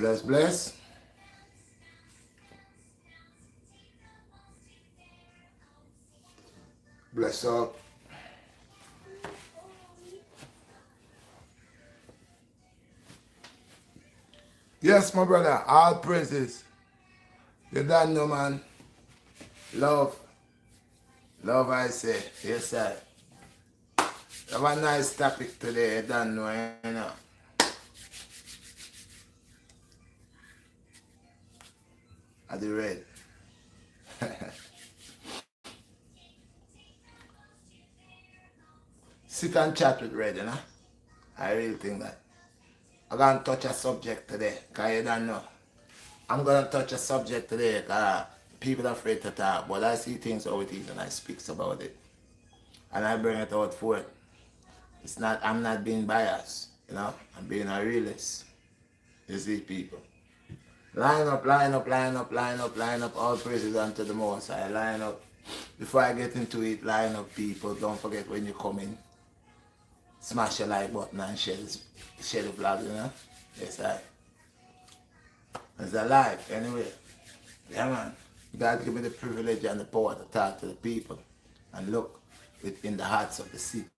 Bless, bless. Bless up. Yes, my brother. All praises. You don't know, man. Love. Love, I say. Yes, sir. Have a nice topic today. You don't know, you know. Are you ready? Sit and chat with Red, you know. I really think that. I'm going to touch a subject today, because you don't know. I'm going to touch a subject today, because people are afraid to talk, but I see things how it is and I speak about it. And I bring it out for it. It's not, I'm not being biased, you know. I'm being a realist. You see, people. Line up, line up, line up, line up, line up. All praises unto the Most High. Line up. Before I get into it, line up, people. Don't forget when you come in, smash your like button and share the vlog, you know. Yes, I. It's alive, anyway. Yeah, man. God give me the privilege and the power to talk to the people and look within the hearts of the city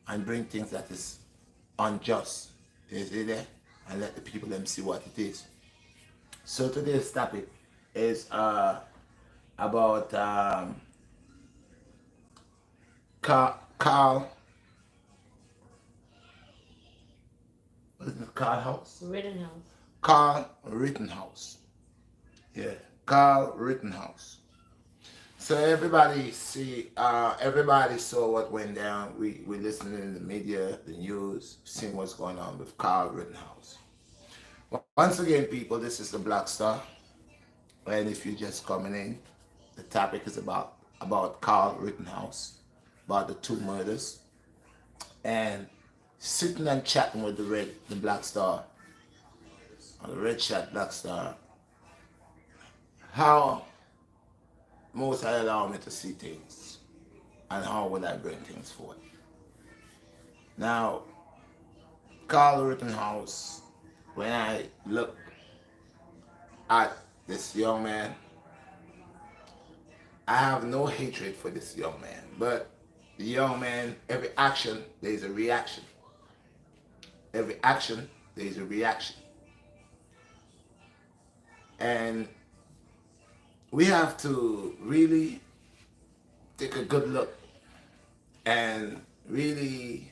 and bring things that is unjust. You see there? And let the people them see what it is. So today's topic is about Carl, what is it, Carl House? Rittenhouse. Carl Rittenhouse. Yeah, Carl Rittenhouse. So everybody everybody saw what went down. We listened in the media, the news, seeing what's going on with Carl Rittenhouse. Once again, people, this is the Black Star. And if you're just coming in, the topic is about Carl Rittenhouse, about the two murders, and sitting and chatting with the Black Star, or the Redshot Black Star, how most I allow me to see things, and how would I bring things forward. Now, Carl Rittenhouse, when I look at this young man, I have no hatred for this young man, but the young man, every action, there is a reaction. Every action, there is a reaction. And we have to really take a good look and really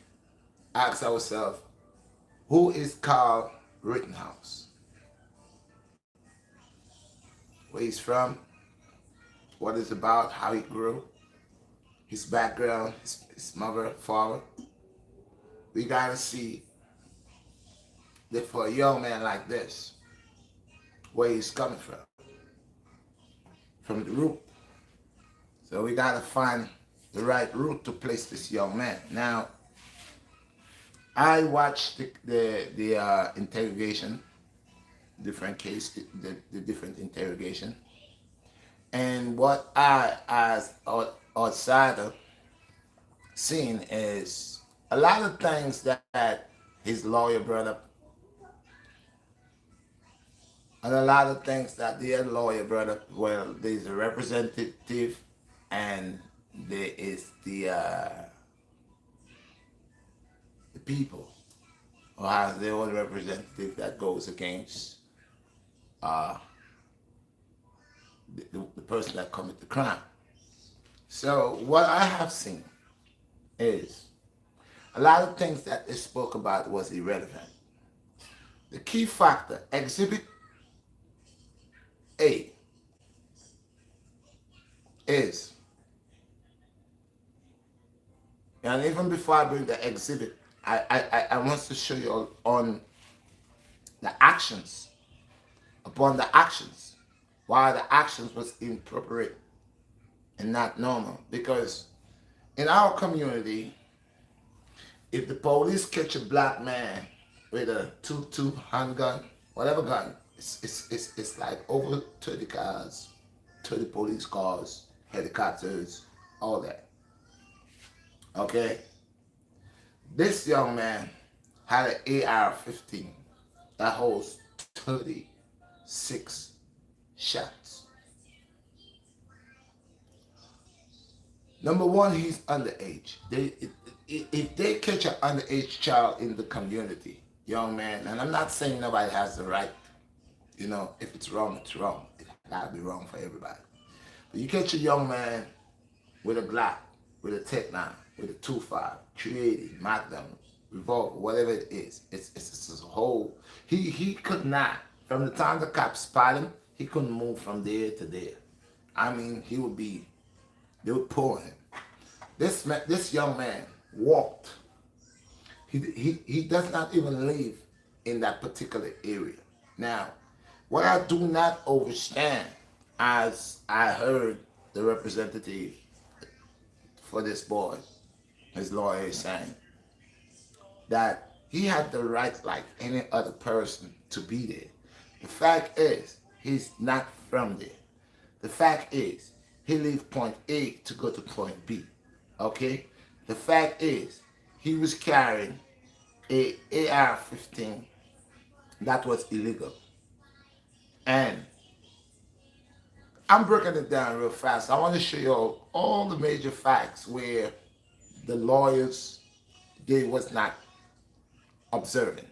ask ourselves, who is Carl Rittenhouse? Where he's from, what it's about, how he grew, his background, his mother, father. We gotta see that for a young man like this, where he's coming from the root. So we gotta find the right route to place this young man. Now, I watched the interrogation, different case, the different interrogation, and what I, as an outsider, seen is a lot of things that his lawyer brought up, and a lot of things that the other lawyer brought up. Well, there's a representative, and there is the people who has their own representative that goes against uh, the person that committed the crime. So what I have seen is a lot of things that they spoke about was irrelevant. The key factor, Exhibit A, is, and even before I bring the exhibit, I want to show you on the actions, upon the actions, why the actions was inappropriate and not normal. Because in our community, if the police catch a black man with a 22 handgun, whatever gun, it's like over 30 cars, 30 police cars, helicopters, all that. Okay? This young man had an AR-15 that holds 36 shots. Number one, he's underage. If they catch an underage child in the community, young man, and I'm not saying nobody has the right, if it's wrong, it's wrong. It gotta be wrong for everybody. But you catch a young man with a Glock, with a Tech 9, with a 2.5, 380, Magnum, revolver, whatever it is. It's a whole. He could not. From the time the cops spot him, he couldn't move from there to there. I mean, they would pull him. This young man walked. He does not even live in that particular area. Now, what I do not understand, as I heard the representative for this boy, his lawyer is saying, that he had the right like any other person to be there. The fact is, he's not from there. The fact is, he left point A to go to point B. Okay? The fact is, he was carrying a AR-15 that was illegal. And I'm breaking it down real fast. I want to show you all the major facts where the lawyers, they was not observing.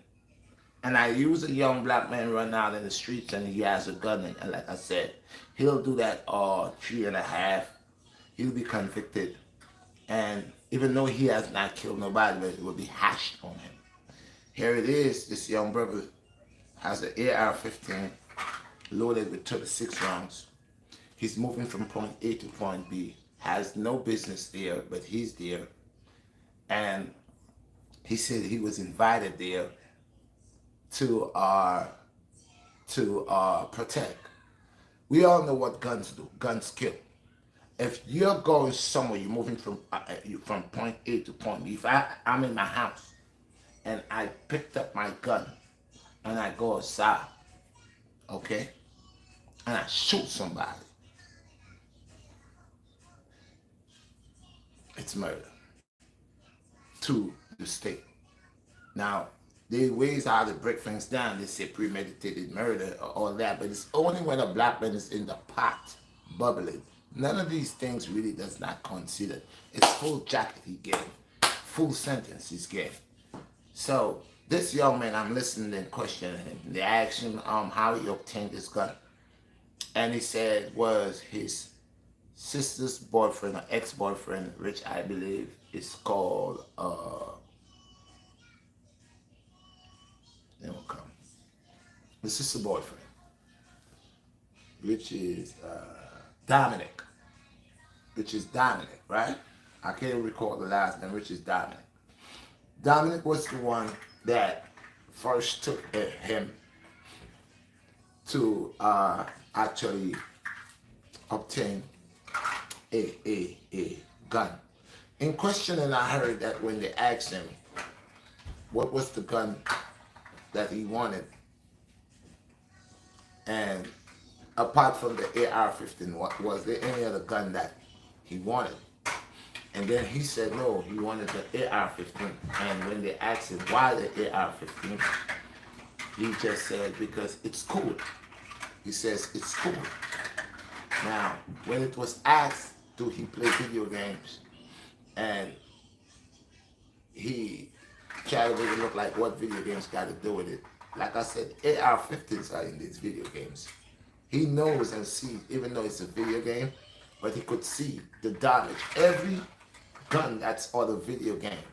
And I use a young black man run out in the streets and he has a gun, and like I said, he'll do that 3.5. He'll be convicted, and even though he has not killed nobody, but it will be hashed on him. Here it is. This young brother has an AR-15 loaded with 36 rounds. He's moving from point A to point B. Has no business there, but he's there. And he said he was invited there to protect. We all know what guns do. Guns kill. If you're going somewhere, you're moving from point A to point B. If I'm in my house and I picked up my gun and I go outside, okay, and I shoot somebody, it's murder to the state. Now, there are ways how to break things down. They say premeditated murder or all that, but it's only when a black man is in the pot bubbling. None of these things really does not consider. It's full jacket he gave, full sentence he's gave. So this young man, I'm listening and questioning him. They asked him how he obtained this gun, and he said was his sister's boyfriend or ex-boyfriend, which I believe is called the sister boyfriend, which is Dominic, right? I can't recall the last name, which is Dominic. Dominic was the one that first took him to actually obtain a gun. In questioning, I heard that when they asked him what was the gun that he wanted, and apart from the AR-15, was there any other gun that he wanted? And then he said no, he wanted the AR-15. And when they asked him why the AR-15, he just said because it's cool. He says it's cool. Now, when it was asked, do he play video games? And he tried to make it look like what video games got to do with it. Like I said, AR-15s are in these video games. He knows and sees, even though it's a video game, but he could see the damage. Every gun that's on a video game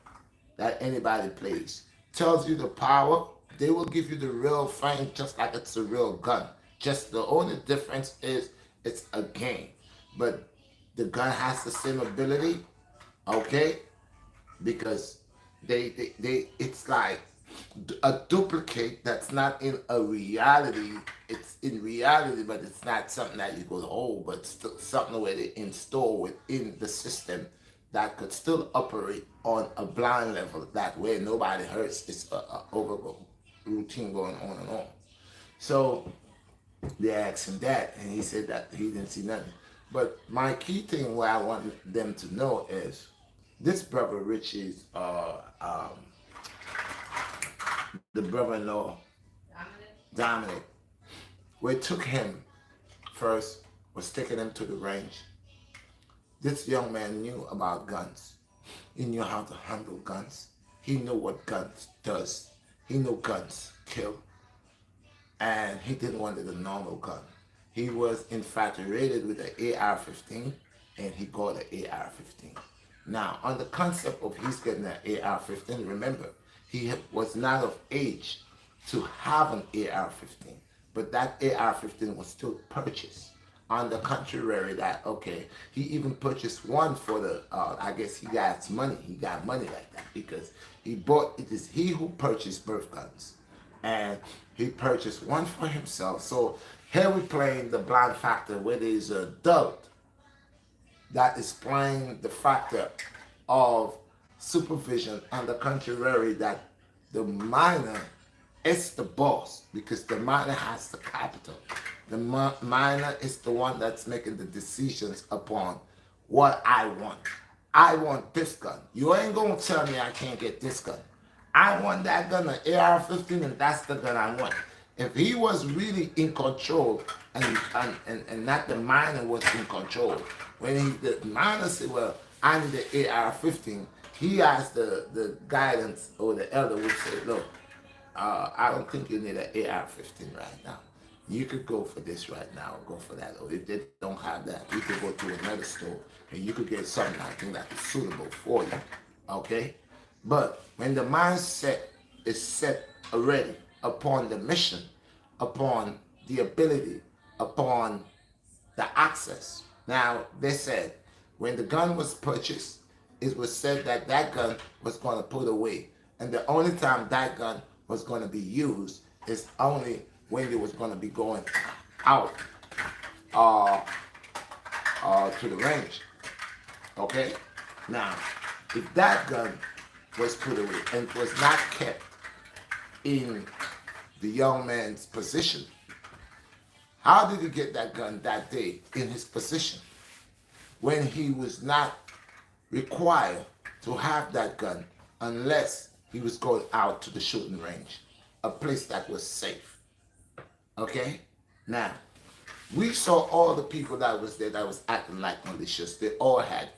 that anybody plays tells you the power. They will give you the real thing just like it's a real gun. Just the only difference is it's a game. But the gun has the same ability, okay? Because it's like a duplicate that's not in a reality. It's in reality, but it's not something that you could hold, but still something where they install within the system that could still operate on a blind level, that way nobody hurts. It's a over routine going on and on. So they asked him that, and he said that he didn't see nothing. But my key thing what I want them to know is this brother Rich is the brother-in-law Dominic, we took him first, was taking him to the range. This young man knew about guns. He knew how to handle guns. He knew what guns does. He knew guns kill. And he didn't want a normal gun. He was infatuated with the AR-15, and he got an AR-15. Now, on the concept of he's getting an AR-15, remember, he was not of age to have an AR-15, but that AR-15 was still purchased. On the contrary, that okay, he even purchased one for the. I guess he got money. He got money like that because he bought. It is he who purchased birth guns, and he purchased one for himself. So here we're playing the blind factor, where there is an adult that is playing the factor of supervision, on the contrary that the minor is the boss because the minor has the capital. The minor is the one that's making the decisions upon what I want. I want this gun. You ain't gonna tell me I can't get this gun. I want that gun, an AR-15, and that's the gun I want. If he was really in control and not the minor was in control, when the minor said, well, I need the AR-15, he asked the guidance or the elder would say, look, I don't think you need an AR-15 right now. You could go for this right now, or go for that. Or if they don't have that, you could go to another store and you could get something I think that is suitable for you. Okay? But when the mindset is set already upon the mission, upon the ability, upon the access. Now, they said when the gun was purchased, it was said that that gun was going to put away. And the only time that gun was going to be used is only when it was going to be going out to the range. Okay? Now, if that gun was put away and was not kept in the young man's position, how did he get that gun that day in his position when he was not required to have that gun unless he was going out to the shooting range, a place that was safe? Okay? Now, we saw all the people that was there that was acting like malicious. They all had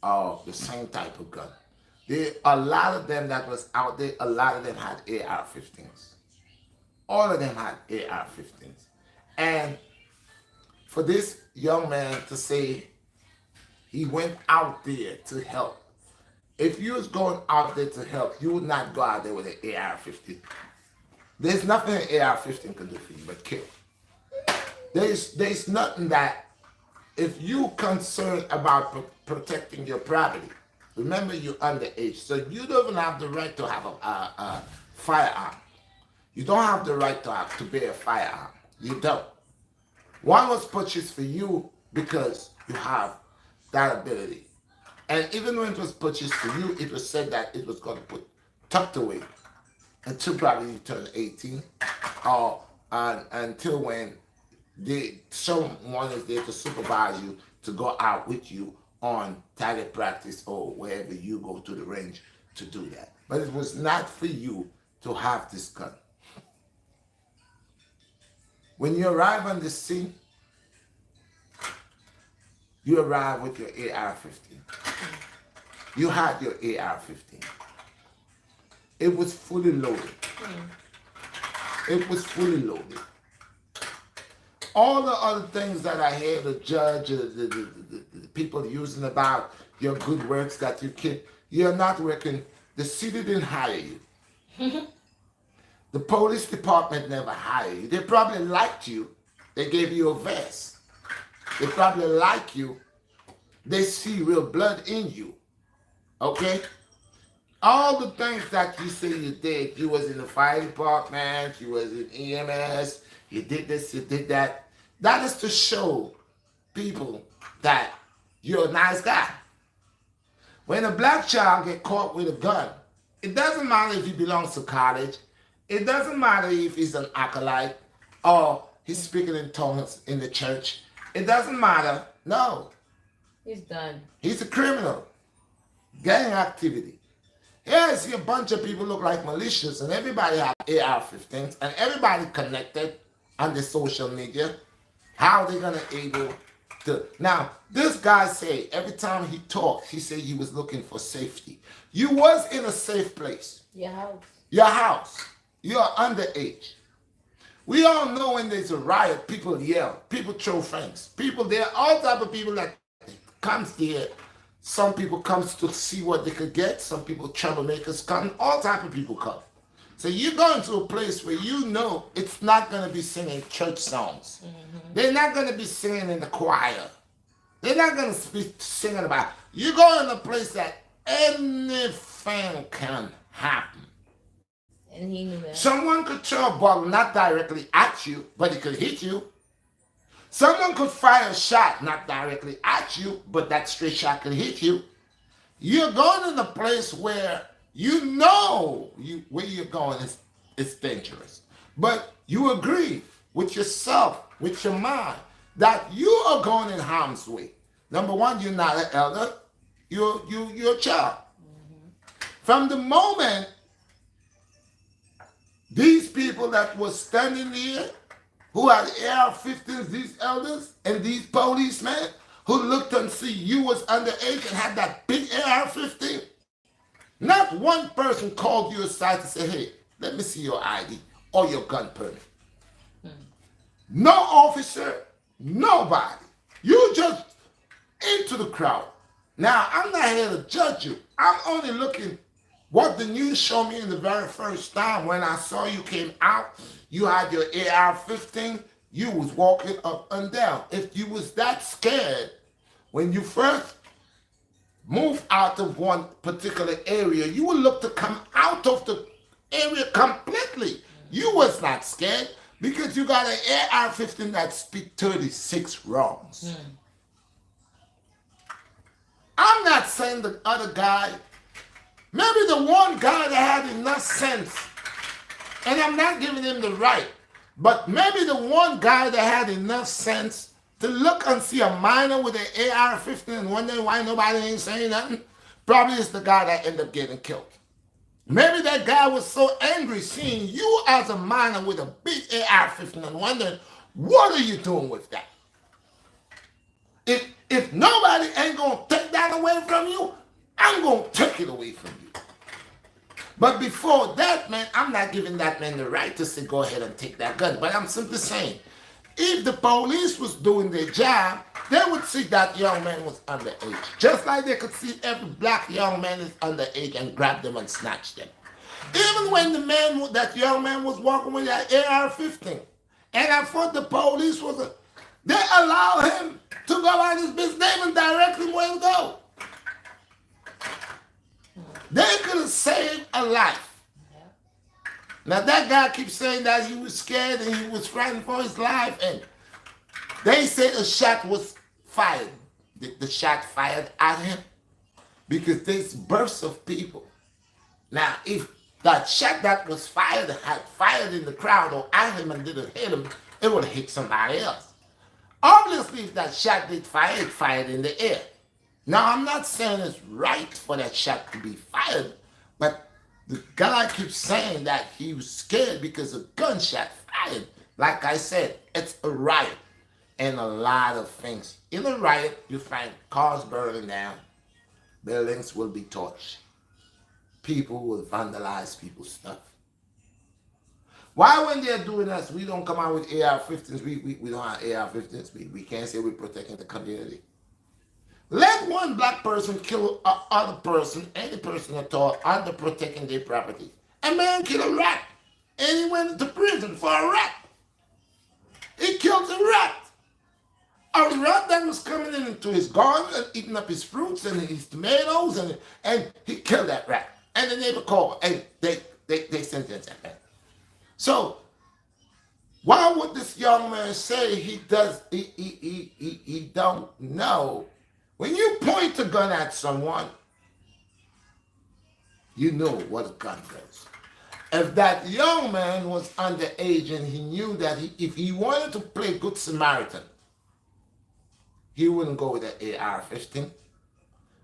the same type of gun. A lot of them that was out there, a lot of them had AR-15s. All of them had AR-15s. And for this young man to say he went out there to help, if you was going out there to help, you would not go out there with an AR-15. There's nothing an AR-15 can do for you but kill. There's nothing that, if you concerned about protecting your property, remember you're underage, so you don't have the right to have a firearm. You don't have the right to bear a firearm. You don't. One was purchased for you because you have that ability. And even when it was purchased for you, it was said that it was going to put tucked away until probably you turn 18, or until when someone is there to supervise you to go out with you on target practice or wherever you go to the range to do that. But it was not for you to have this gun. When you arrive on the scene, you arrive with your AR-15. You had your AR-15. It was fully loaded. It was fully loaded. All the other things that I hear the judge, the people using about your good works that you keep, you're not working. The city didn't hire you. The police department never hired you. They probably liked you. They gave you a vest. They probably like you. They see real blood in you. Okay? All the things that you say you did, you was in the fire department, you was in EMS, you did this, you did that. That is to show people that you're a nice guy. When a black child get caught with a gun, it doesn't matter if he belongs to college, it doesn't matter if he's an acolyte or he's speaking in tongues in the church. It doesn't matter. No. He's done. He's a criminal. Gang activity. Here's a bunch of people look like militias, and everybody have AR-15s, and everybody connected on the social media. How are they gonna able to? Now, this guy say every time he talked, he said he was looking for safety. You was in a safe place. Your house. Your house. You're underage. We all know when there's a riot, people yell, people throw things. People there, all type of people that comes there. Some people comes to see what they could get. Some people, troublemakers come. All type of people come. So you're going to a place where you know it's not going to be singing church songs. Mm-hmm. They're not going to be singing in the choir. They're not going to be singing about. You go in a place that anything can happen. And he knew that. Someone could throw a ball not directly at you, but it could hit you. Someone could fire a shot not directly at you, but that straight shot could hit you. You're going in a place where you know where you're going is dangerous. But you agree with yourself, with your mind, that you are going in harm's way. Number one, you're not an elder. You're a child. Mm-hmm. From the moment these people that were standing there, who had AR-15s, these elders and these policemen, who looked and see you was underage and had that big AR-15, not one person called you aside to say, hey, let me see your ID or your gun permit. No officer, nobody. You just into the crowd. Now, I'm not here to judge you. I'm only looking what the news showed me in the very first time when I saw you came out. You had your AR-15. You was walking up and down. If you was that scared when you first moved out of one particular area, you would look to come out of the area completely. You was not scared because you got an AR-15 that speak 36 rounds. I'm not saying the other guy, maybe the one guy that had enough sense, and I'm not giving him the right, but maybe the one guy that had enough sense to look and see a minor with an AR-15 and wonder why nobody ain't saying nothing, probably is the guy that ended up getting killed. Maybe that guy was so angry seeing you as a minor with a big AR-15 and wondering, what are you doing with that? If nobody ain't going to take that away from you, I'm going to take it away from you. But before that, man, I'm not giving that man the right to say, go ahead and take that gun. But I'm simply saying, if the police was doing their job, they would see that young man was underage. Just like they could see every black young man is underage and grab them and snatch them. Even when that young man was walking with that AR-15, and I thought the police they allow him to go on his business, they even direct him where to go. They could have saved a life. Now that guy keeps saying that he was scared and he was frightened for his life, and they say a shot was fired. The shot fired at him because there's bursts of people. Now, if that shot that was fired had fired in the crowd or at him and didn't hit him, it would have hit somebody else. Obviously, if that shot did fire, it fired in the air. Now, I'm not saying it's right for that shot to be fired, but the guy keeps saying that he was scared because a gunshot fired. Like I said, it's a riot and a lot of things. In a riot, you find cars burning down, buildings will be torched, people will vandalize people's stuff. Why when they're doing us, we don't come out with AR-15s, we don't have AR-15s, we can't say we're protecting the community. Let one black person kill another person, any person at all, under protecting their property. A man killed a rat, and he went to prison for a rat. He killed a rat. A rat that was coming into his garden and eating up his fruits and his tomatoes, and he killed that rat. And the neighbor called, and they sentenced that man. So, why would this young man say he don't know? When you point a gun at someone, you know what a gun does. If that young man was underage and he knew that if he wanted to play good Samaritan, he wouldn't go with an AR-15.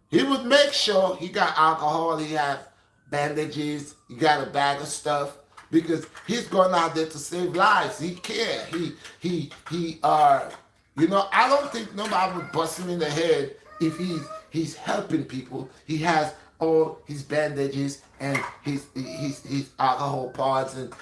He would make sure he got alcohol, he had bandages, he got a bag of stuff because he's going out there to save lives. He care. I don't think nobody would bust him in the head if he's helping people. He has all his bandages and his alcohol pods and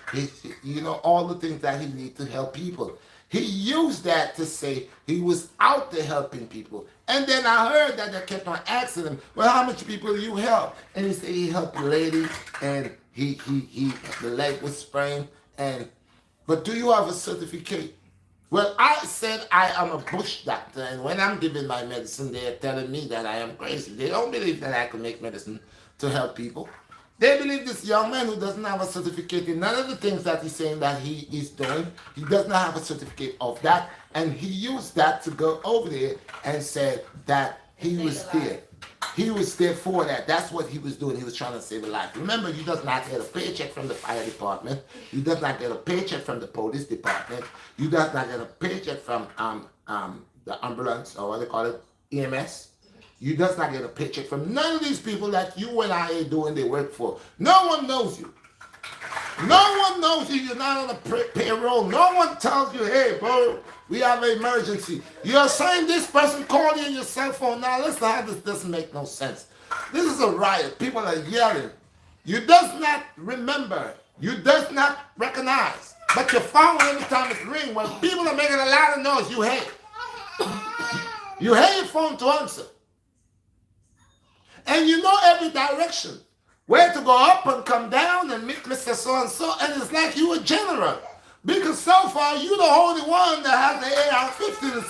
all the things that he needs to help people. He used that to say he was out there helping people. And then I heard that they kept on asking him, well, how much people you help? And he said he helped a lady and the leg was sprained. But do you have a certificate? Well, I said I am a bush doctor, and when I'm giving my medicine, they're telling me that I am crazy. They don't believe that I can make medicine to help people. They believe this young man who doesn't have a certificate in none of the things that he's saying that he is doing. He does not have a certificate of that, and he used that to go over there and said that he was there. He was there for that. That's what he was doing. He was trying to save a life. Remember, you does not get a paycheck from the fire department. You does not get a paycheck from the police department. You does not get a paycheck from the ambulance, or what they call it, EMS. You does not get a paycheck from none of these people that you and I are doing the work for. No one knows you. No one knows you. You're not on a payroll. No one tells you, hey, bro, we have an emergency. You're saying this person called you on your cell phone. Now, listen how this doesn't make no sense. This is a riot. People are yelling. You does not remember. You does not recognize. But your phone, every time it rings, when people are making a lot of noise, you hate. You hate your phone to answer. And you know every direction. Where to go up and come down and meet Mr. So-and-so. And it's like you a general. Because so far, you the only one that has the AR-15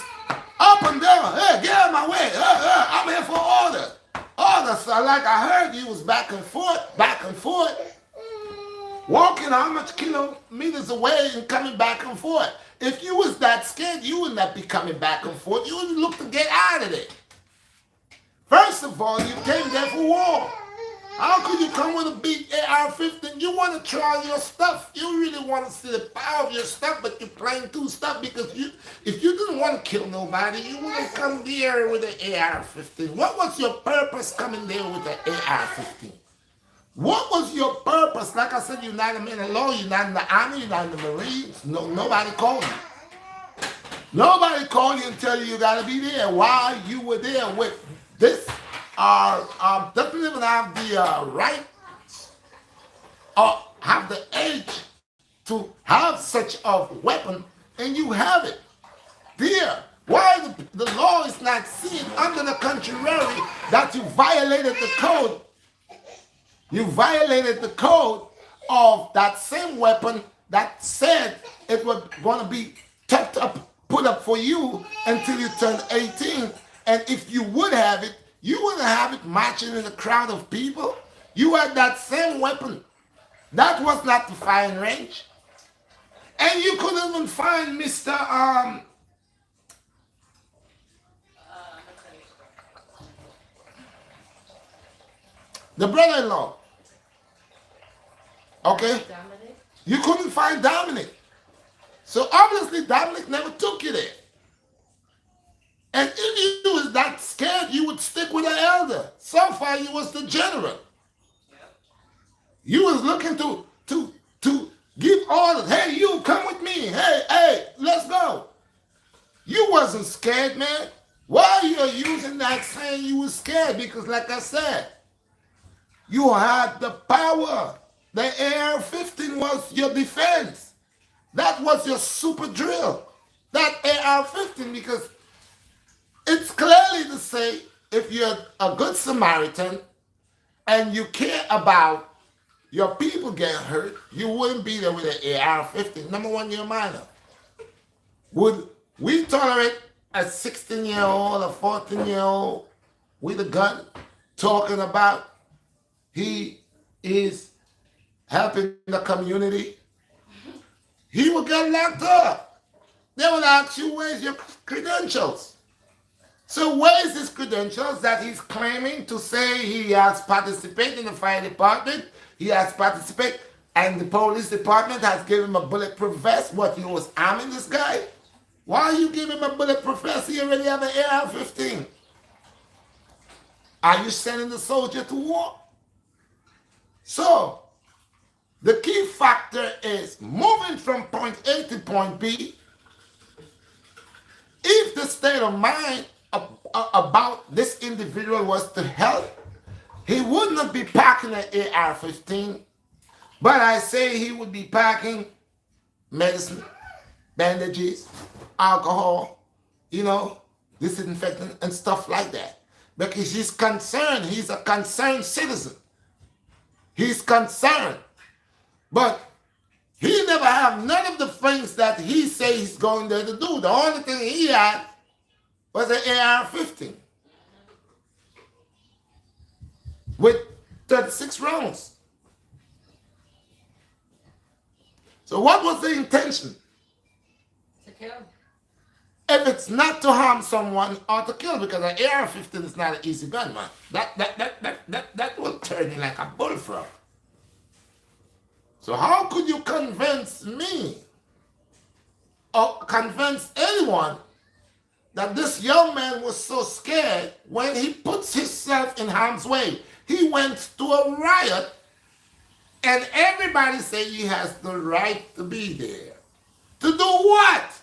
up and down. Hey, get out of my way. I'm here for order. Order. So like I heard you was back and forth. Walking how much kilometers away and coming back and forth. If you was that scared, you would not be coming back and forth. You would look to get out of there. First of all, you came there for war. How could you come with a big AR-15? You want to try your stuff. You really want to see the power of your stuff, but you're playing too stuff because if you didn't want to kill nobody, you wouldn't come there with an AR-15. What was your purpose coming there with an AR-15? What was your purpose? Like I said, you're not a man of law. You're not in the Army. You're not in the Marines. No, nobody called you. Nobody called you and tell you got to be there. Why you were there with this doesn't even have the right or have the age to have such a weapon, and you have it there. Why the law is not seen under the contrary that you violated the code? You violated the code of that same weapon that said it was going to be tucked up, put up for you until you turn 18. And if you would have it, you wouldn't have it marching in a crowd of people. You had that same weapon. That was not the firing range. And you couldn't even find Mr. The brother-in-law. Okay? Dominic? You couldn't find Dominic. So obviously Dominic never took you there. And if you was that scared, you would stick with the elder. So far, you was the general. You was looking to give orders. Hey, you come with me. Hey, let's go. You wasn't scared, man. Why are you using that saying you was scared? Because like I said, you had the power. The AR-15 was your defense. That was your super drill. That AR-15, because it's clearly to say, if you're a good Samaritan and you care about your people getting hurt, you wouldn't be there with an AR-15. Number one, you're a minor. Would we tolerate a 16-year-old or 14-year-old with a gun talking about he is helping the community? He will get locked up. They will ask you, where's your credentials? So where is his credentials that he's claiming to say he has participated in the fire department? He has participated, and the police department has given him a bulletproof vest. What, he was arming this guy? Why are you giving him a bulletproof vest? He already have an AR-15. Are you sending the soldier to war? So the key factor is moving from point A to point B. If the state of mind about this individual was to help, he would not be packing an AR-15, but I say he would be packing medicine, bandages, alcohol, disinfectant and stuff like that. Because he's concerned. He's a concerned citizen. He's concerned. But he never have none of the things that he says he's going there to do. The only thing he had was an AR-15 with 36 rounds. So what was the intention? To kill. If it's not to harm someone or to kill, because an AR-15 is not an easy gun, man. That will turn you like a bullfrog. So how could you convince me or convince anyone that this young man was so scared when he puts himself in harm's way? He went to a riot and everybody say he has the right to be there. To do what?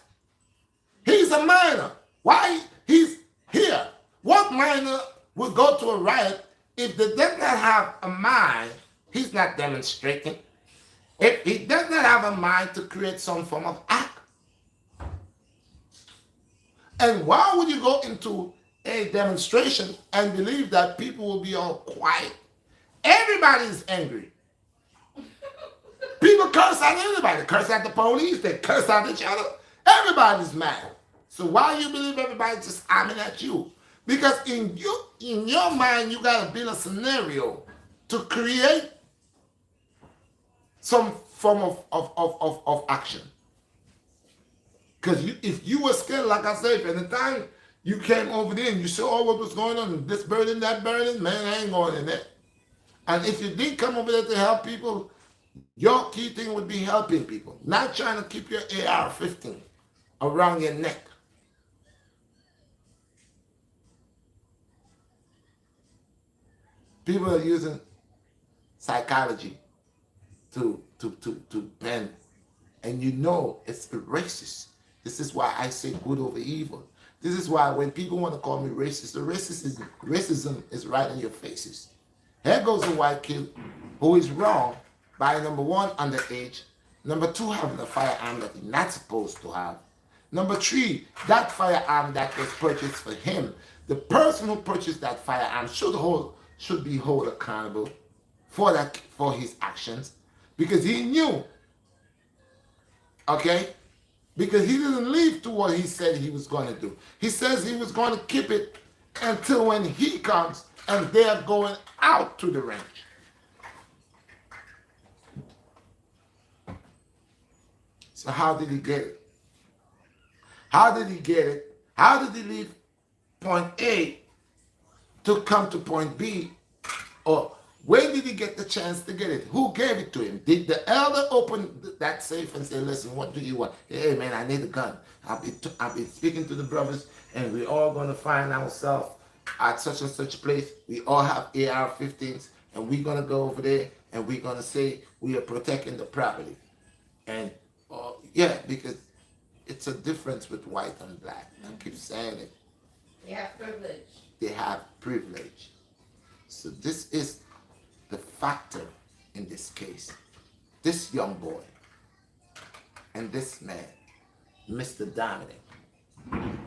He's a minor. Why he's here? What minor would go to a riot if they does not have a mind? He's not demonstrating. If he does not have a mind to create some form of act. And why would you go into a demonstration and believe that people will be all quiet? Everybody is angry. People curse at anybody. They curse at the police. They curse at each other. Everybody's mad. So why you believe everybody's just aiming at you? Because in your mind, you got to build a scenario to create some form of action. Because if you were scared, like I said, at the time you came over there and you saw what was going on, this burden, that burden, man, I ain't going in there. And if you did come over there to help people, your key thing would be helping people, not trying to keep your AR-15 around your neck. People are using psychology to bend, and it's racist. This is why I say good over evil. This is why when people want to call me racist, the racism is right in your faces. Here goes a white kid who is wrong by number one, underage, number two, having a firearm that he's not supposed to have, number three, that firearm that was purchased for him. The person who purchased that firearm should be held accountable for his actions, because he knew, okay? Because he didn't leave to what he said he was going to do. He says he was going to keep it until when he comes and they're going out to the range. So how did he get it? How did he get it? How did he leave point A to come to point B? Or where did he get the chance to get it? Who gave it to him? Did the elder open that safe and say, listen, what do you want? Hey, man, I need a gun. I'll be speaking to the brothers, and we're all going to find ourselves at such and such place. We all have AR-15s, and we're going to go over there, and we're going to say we are protecting the property. And, yeah, because it's a difference with white and black. I keep saying it. They have privilege. They have privilege. So this is the factor in this case. This young boy and this man, Mr. Dominic,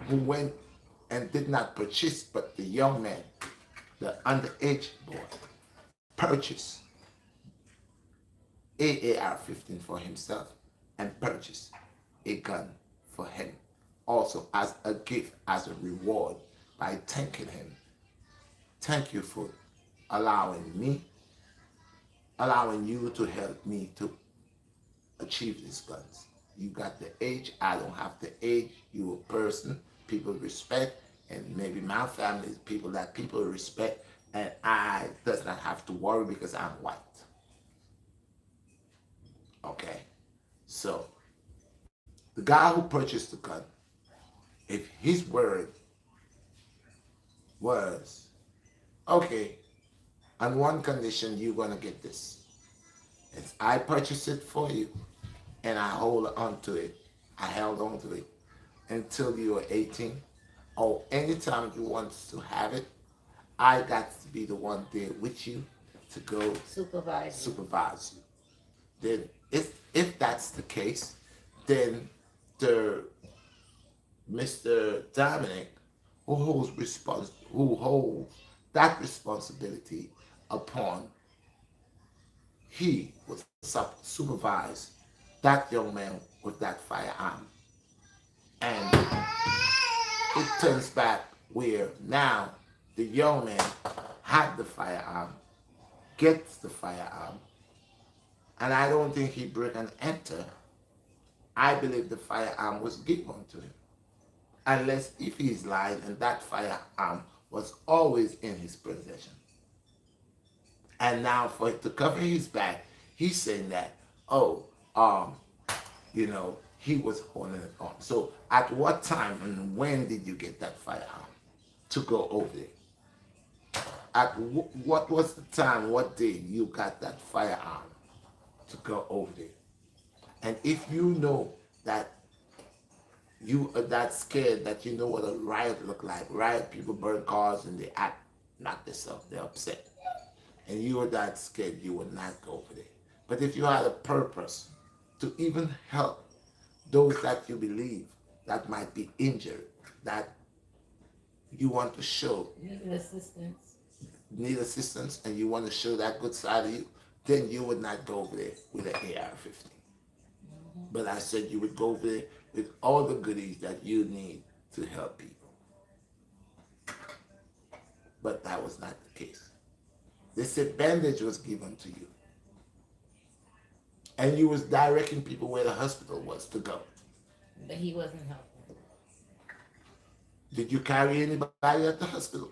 who went and did not purchase, but the young man, the underage boy, purchased a AR-15 for himself and purchased a gun for him, also as a gift, as a reward, by thanking him. Thank you for allowing you to help me to achieve these guns. You got the age, I don't have the age. You a person people respect, and maybe my family is people that people respect, and I does not have to worry because I'm white. Okay, so the guy who purchased the gun, if his word was, okay, on one condition, you're gonna get this. I purchased it for you, and I hold on to it. I held on to it until you were 18. Or anytime you want to have it, I got to be the one there with you to go Supervisor. supervise you. Then, if that's the case, then the Mr. Dominic, who holds that responsibility upon, he will supervise that young man with that firearm. And it turns back where now the young man had the firearm, gets the firearm, and I don't think he break and enter. I believe the firearm was given to him. Unless if he's lying and that firearm was always in his possession. And now for it to cover his back, he's saying that, oh, he was holding it on. So at what time and when did you get that firearm to go over there? What was the time, what day you got that firearm to go over there? And if you know that you are that scared that you know what a riot look like, riot people burn cars and they act not themselves, they're upset. And you are that scared, you would not go over there. But if you had a purpose to even help those that you believe that might be injured, that you want to show need assistance, and you want to show that good side of you, then you would not go over there with an AR-15. But I said you would go over there with all the goodies that you need to help people. But that was not the case. They said bandage was given to you. And you was directing people where the hospital was to go. But he wasn't helping. Did you carry anybody at the hospital?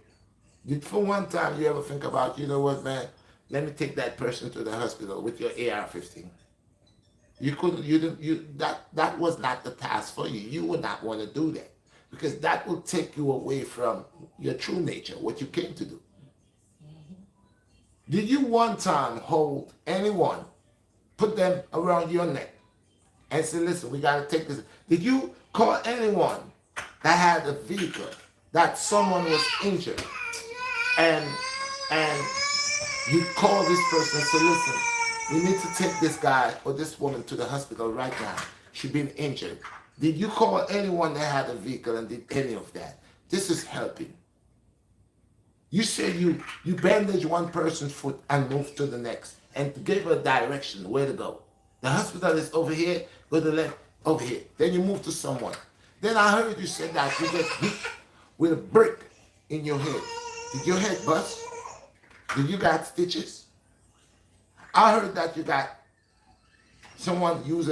Did for one time you ever think about, you know what, man, let me take that person to the hospital with your AR-15? You couldn't, that was not the task for you. You would not want to do that because that will take you away from your true nature, what you came to do. Did you one time hold anyone, put them around your neck and say, listen, we got to take this? Did you call anyone that had a vehicle that someone was injured and you call this person and say, listen, we need to take this guy or this woman to the hospital right now. She's been injured. Did you call anyone that had a vehicle and did any of that? This is helping. You say you bandage one person's foot and move to the next and give a direction where to go. The hospital is over here, go to the left, over here. Then you move to someone. Then I heard you say that you get hit with a brick in your head. Did your head bust? Did you got stitches? I heard that you got someone use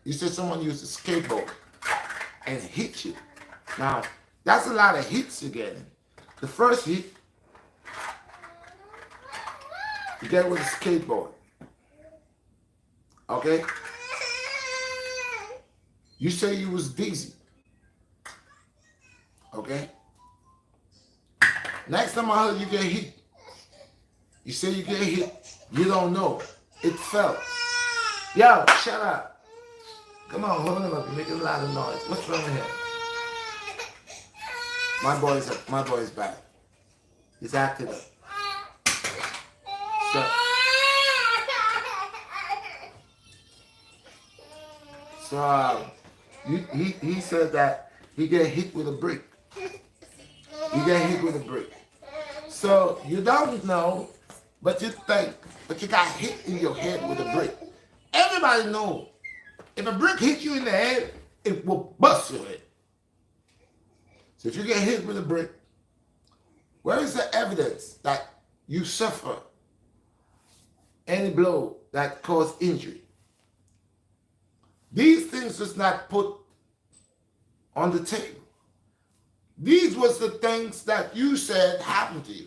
you said someone used a skateboard and hit you. Now, that's a lot of hits you're getting. The first hit, you get with a skateboard. Okay? You say you was dizzy. Okay? Next time I heard you get hit, you say you get hit, you don't know. It fell. Yo, shut up. Come on, hold him up. You're making a lot of noise. What's wrong with him? My boy's back. He's acting up. So he said that he get hit with a brick. He get hit with a brick. So you don't know, but you think, but you got hit in your head with a brick. Everybody knows if a brick hits you in the head, it will bust your head. So if you get hit with a brick, where is the evidence that you suffer any blow that caused injury? These things was not put on the table. These was the things that you said happened to you.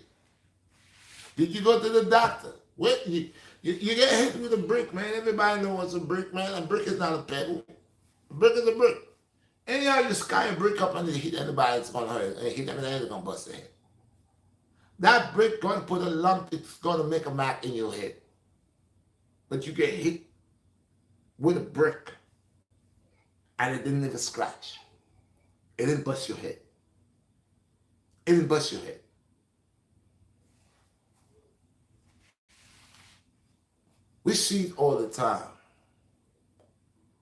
Did you go to the doctor? What, you get hit with a brick, man. Everybody knows what's a brick, man. A brick is not a pebble. A brick is a brick. Anyhow, you sky a brick up and you hit anybody, it's going to hurt. And hit them in the head, it's going to bust their head. That brick going to put a lump, it's going to make a mark in your head. but you get hit with a brick and it didn't leave a scratch. It didn't bust your head. It didn't bust your head. We see it all the time.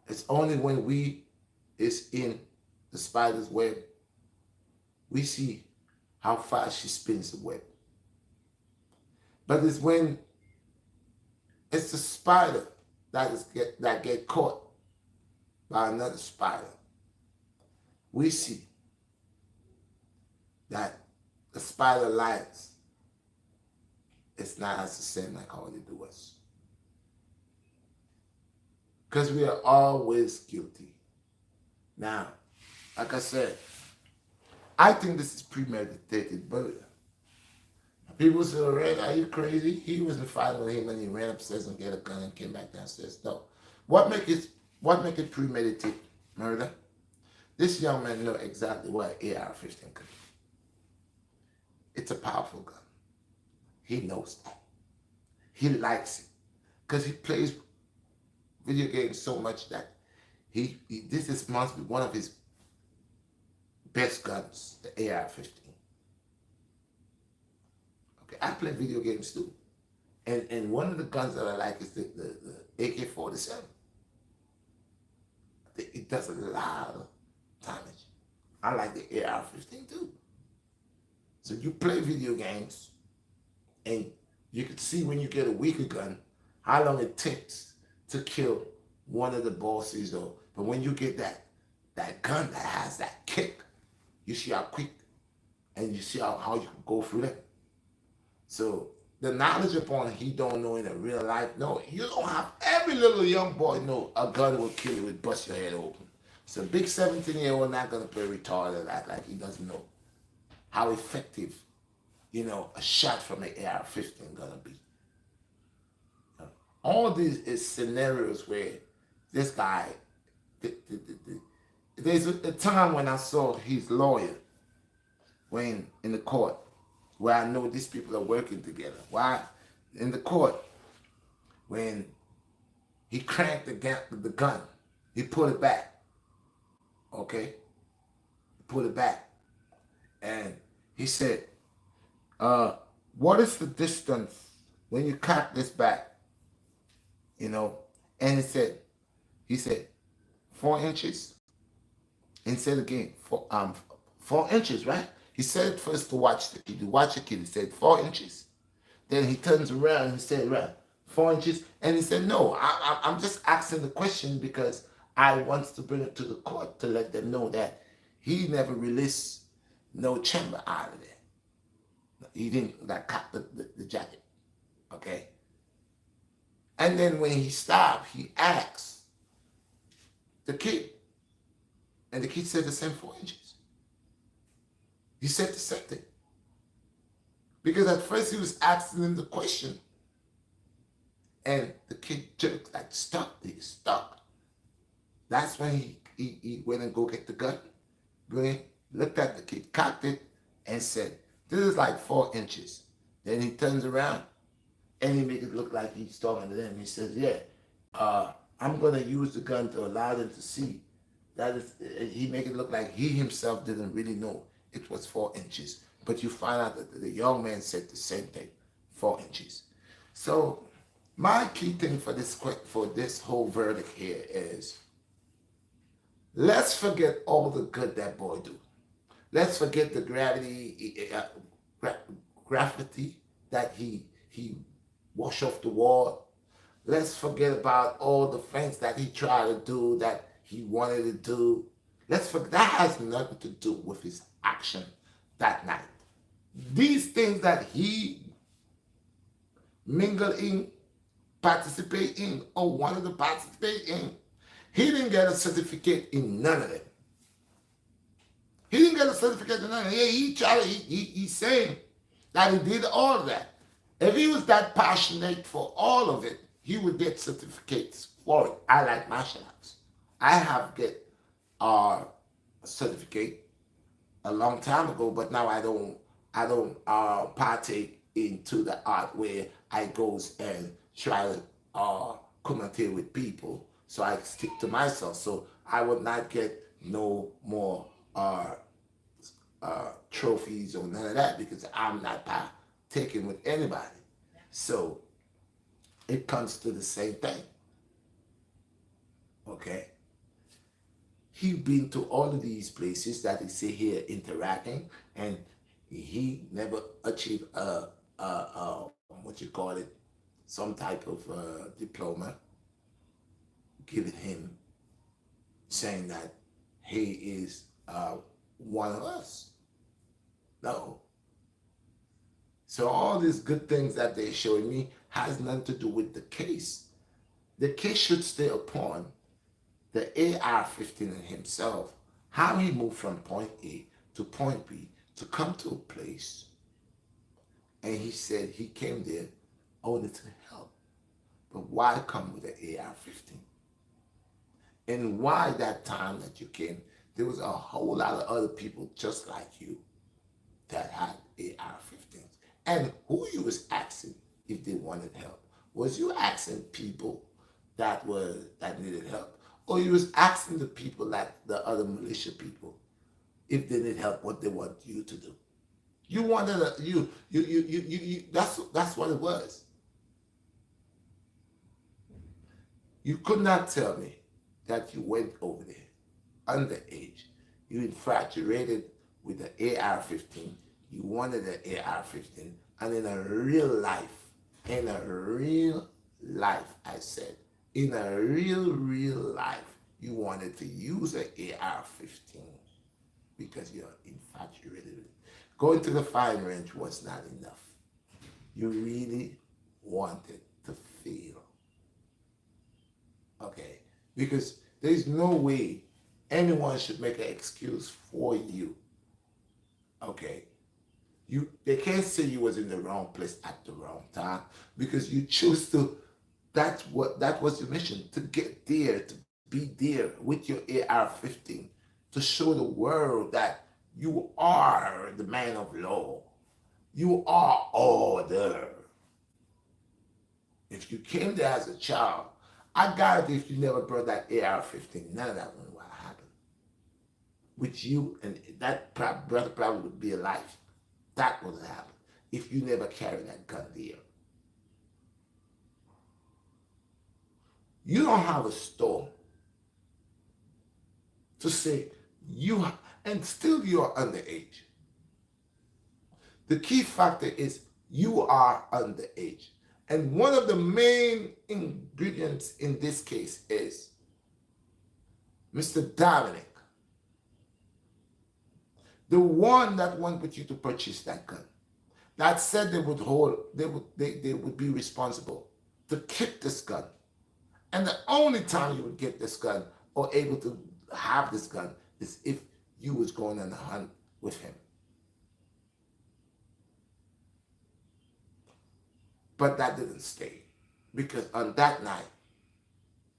It's only when we is in the spider's web, we see how fast she spins the web. But it's when it's the spider that get caught by another spider, we see that the spider lives. It's not as the same like how they do us. Because we are always guilty. Now, like I said, I think this is premeditated, but people say, Red, are you crazy? He wasn't fighting with him and he ran upstairs and get a gun and came back downstairs. No. What make it premeditated murder? This young man know exactly what AR-15 could do. It's a powerful gun. He knows that. He likes it. Because he plays video games so much that this must be one of his best guns, the AR-15. Okay, I play video games too. And one of the guns that I like is the AK-47. It does a lot of damage. I like the AR-15 too. So you play video games and you can see when you get a weaker gun, how long it takes to kill one of the bosses. But when you get that gun that has that kick, you see how quick and you see how you can go through that. So the knowledge upon he don't know in a real life, no, you don't have, every little young boy know a gun will kill you, it bust your head open. So big 17-year-old not gonna play retarded act like he doesn't know how effective, a shot from an AR-15 gonna be. All these is scenarios where this guy, there's a time when I saw his lawyer when in the court, where I know these people are working together. Why? In the court, when he cranked the gun, he put it back. Okay? He put it back. And he said, what is the distance when you cock this back? And he said, 4 inches. And said again, 4 inches, right? He said first to watch the kid. To watch the kid, he said 4 inches. Then he turns around and he said, right, 4 inches. And he said, no, I'm just asking the question because I want to bring it to the court to let them know that he never released no chamber out of there. He didn't cock the jacket. Okay? And then when he stopped, he asked the kid. And the kid said the same 4 inches. He said the same thing. Because at first he was asking him the question. And the kid jerked, like, stop. That's when he went and go get the gun. Looked at the kid, cocked it, and said, this is like 4 inches. Then he turns around and he makes it look like he's talking to them. He says, yeah, I'm going to use the gun to allow them to see. That is, he make it look like he himself didn't really know it was 4 inches. But you find out that the young man said the same thing, 4 inches. So my key thing for this whole verdict here is, let's forget all the good that boy do. Let's forget the graffiti that he washed off the wall. Let's forget about all the things that he tried to do that he wanted to do. Let's forget, that has nothing to do with his action that night. These things that he mingled in, participate in, or wanted to participate in, he didn't get a certificate in none of them. He didn't get a certificate in none of them. He's saying that he did all of that. If he was that passionate for all of it, he would get certificates for it. I like martial arts. I have get a certificate a long time ago, but now I don't partake into the art where I goes and try to communicate with people. So I stick to myself. So I would not get no more trophies or none of that because I'm not taking with anybody. So it comes to the same thing. Okay? He been to all of these places that he say here interacting, and he never achieved what you call it, some type of diploma given him, saying that he is one of us. No. So all these good things that they're showing me has nothing to do with the case. The case should stay upon the AR-15 in himself, how he moved from point A to point B to come to a place, and he said he came there only to help. But why come with the AR-15? And why that time that you came, there was a whole lot of other people just like you that had AR-15s. And who you was asking if they wanted help? Was you asking people that needed help? Or you was asking the people like the other militia people if they need help, what they want you to do? You wanted that's what it was. You could not tell me that you went over there underage. You infatuated with the AR-15. You wanted the AR-15. And in a real life, I said, in a real life, you wanted to use an AR-15 because you're infatuated with it. Going to the firing range was not enough. You really wanted to feel. Okay? Because there's no way anyone should make an excuse for you. Okay? They can't say you was in the wrong place at the wrong time because you chose to. That was your mission, to get there, to be there with your AR-15, to show the world that you are the man of law. You are order. If you came there as a child, I guarantee if you never brought that AR-15, none of that would have happened. With you, and that brother probably would be alive. That would have happened if you never carried that gun there. You don't have a store to say and still you are underage. The key factor is you are underage. And one of the main ingredients in this case is Mr. Dominic, the one that went with you to purchase that gun, that said they would be responsible to keep this gun. And the only time you would get this gun or able to have this gun is if you was going on a hunt with him. But that didn't stay. Because on that night,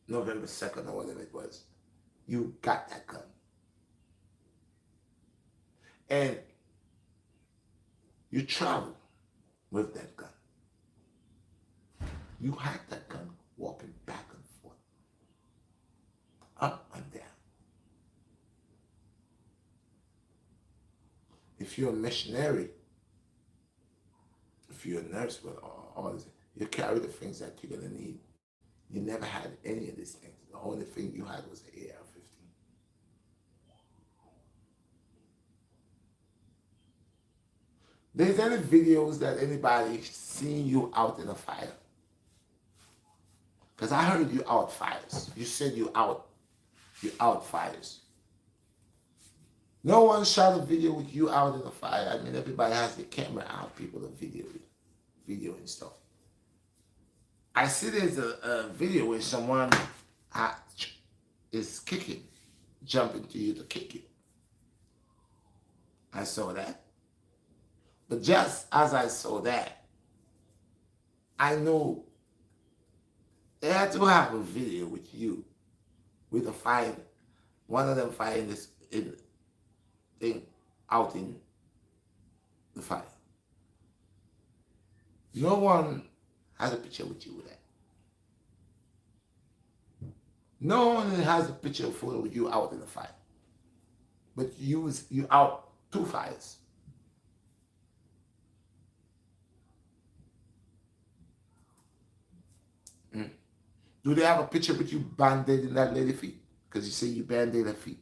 November 2nd or whatever it was, you got that gun. And you traveled with that gun. You had that gun walking back and forth, up and down. If you're a missionary, if you're a nurse, all this, you carry the things that you're going to need. You never had any of these things. The only thing you had was the AR-15. There's any videos that anybody seen you out in a fire? Because I heard you out fires. You said you out fires. No one shot a video with you out in the fire. I mean, everybody has their camera out, people are video and stuff. I see there's a video where someone is kicking, jumping to you to kick you. I saw that. But just as I saw that, I know they had to have a video with you, with a fire, one of them firing this thing out in the fire. No one has a picture with you with that. No one has a picture or photo with you out in the fight. But you out 2 fights. Do they have a picture with you band-aiding that lady feet? Because you say you band-aid her feet.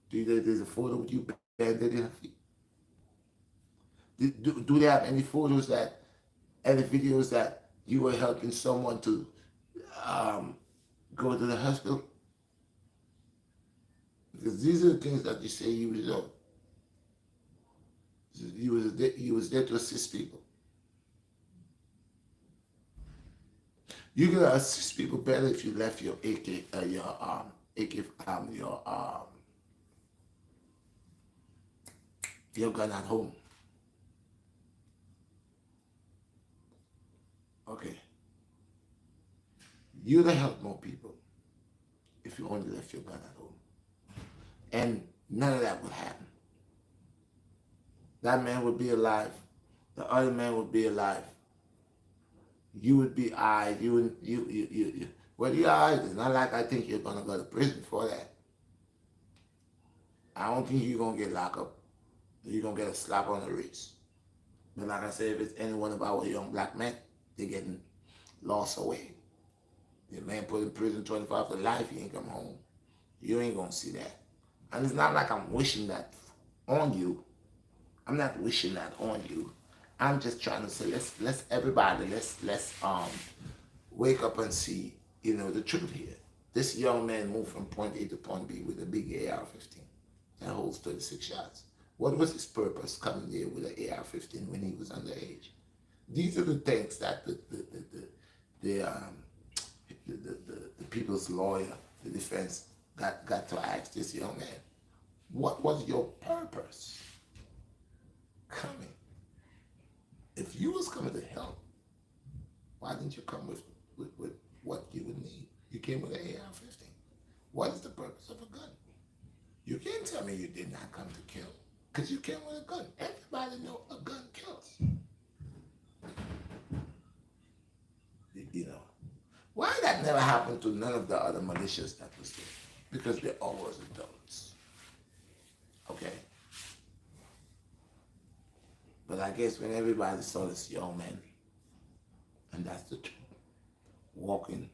There's a photo with you band-aiding her feet? Do they have any photos any videos that you were helping someone to go to the hospital? Because these are the things that you say you was doing. You was there to assist people. You can assist people better if you left your your gun at home. Okay. You'd have helped more people if you only left your gun at home. And none of that would happen. That man would be alive. The other man would be alive. You would be eyed. Well, you're eyed. It's not like I think you're gonna go to prison for that. I don't think you're gonna get locked up. You're gonna get a slap on the wrist. But like I said, if it's any one of our young black men, they're getting lost away. The man put in prison 25 to life, he ain't come home. You ain't gonna see that. And it's not like I'm wishing that on you. I'm not wishing that on you. I'm just trying to say let's everybody wake up and see, the truth here. This young man moved from point A to point B with a big AR-15 that holds 36 shots. What was his purpose coming there with an AR-15 when he was underage? These are the things that the people's lawyer, the defense, got to ask this young man. What was your purpose coming? If you was coming to help, why didn't you come with what you would need? You came with an AR-15. What is the purpose of a gun? You can't tell me you did not come to kill, because you came with a gun. Everybody know a gun kills. Why that never happened to none of the other militias that was there? Because they're always adults. Okay? But I guess when everybody saw this young man, and that's the truth, walking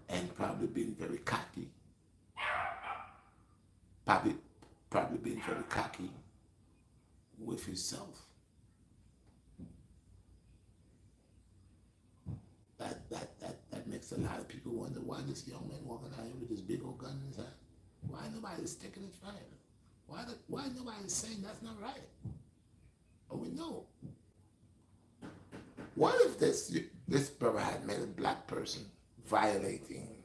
and probably being very cocky, probably being very cocky with himself, that makes a lot of people wonder why this young man walking out here with this big old gun in his hand. Why nobody's taking it fire? Why nobody's saying that's not right? Oh, we know. What if this brother had met a black person violating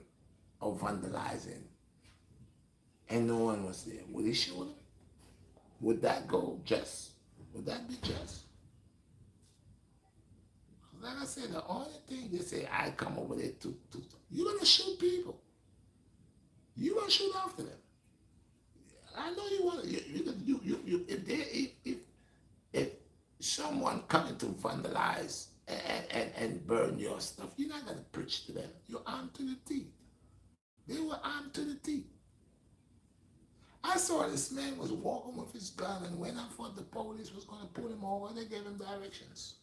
or vandalizing and no one was there? Would he shoot him? Would that go just? Would that be just? Like I said, the only thing they say, I come over there to you're gonna shoot people. You're gonna shoot after them. I know you want to. If someone coming to vandalize and burn your stuff, you're not gonna preach to them. You're armed to the teeth. They were armed to the teeth. I saw this man was walking with his gun, and when I thought the police was gonna pull him over, they gave him directions.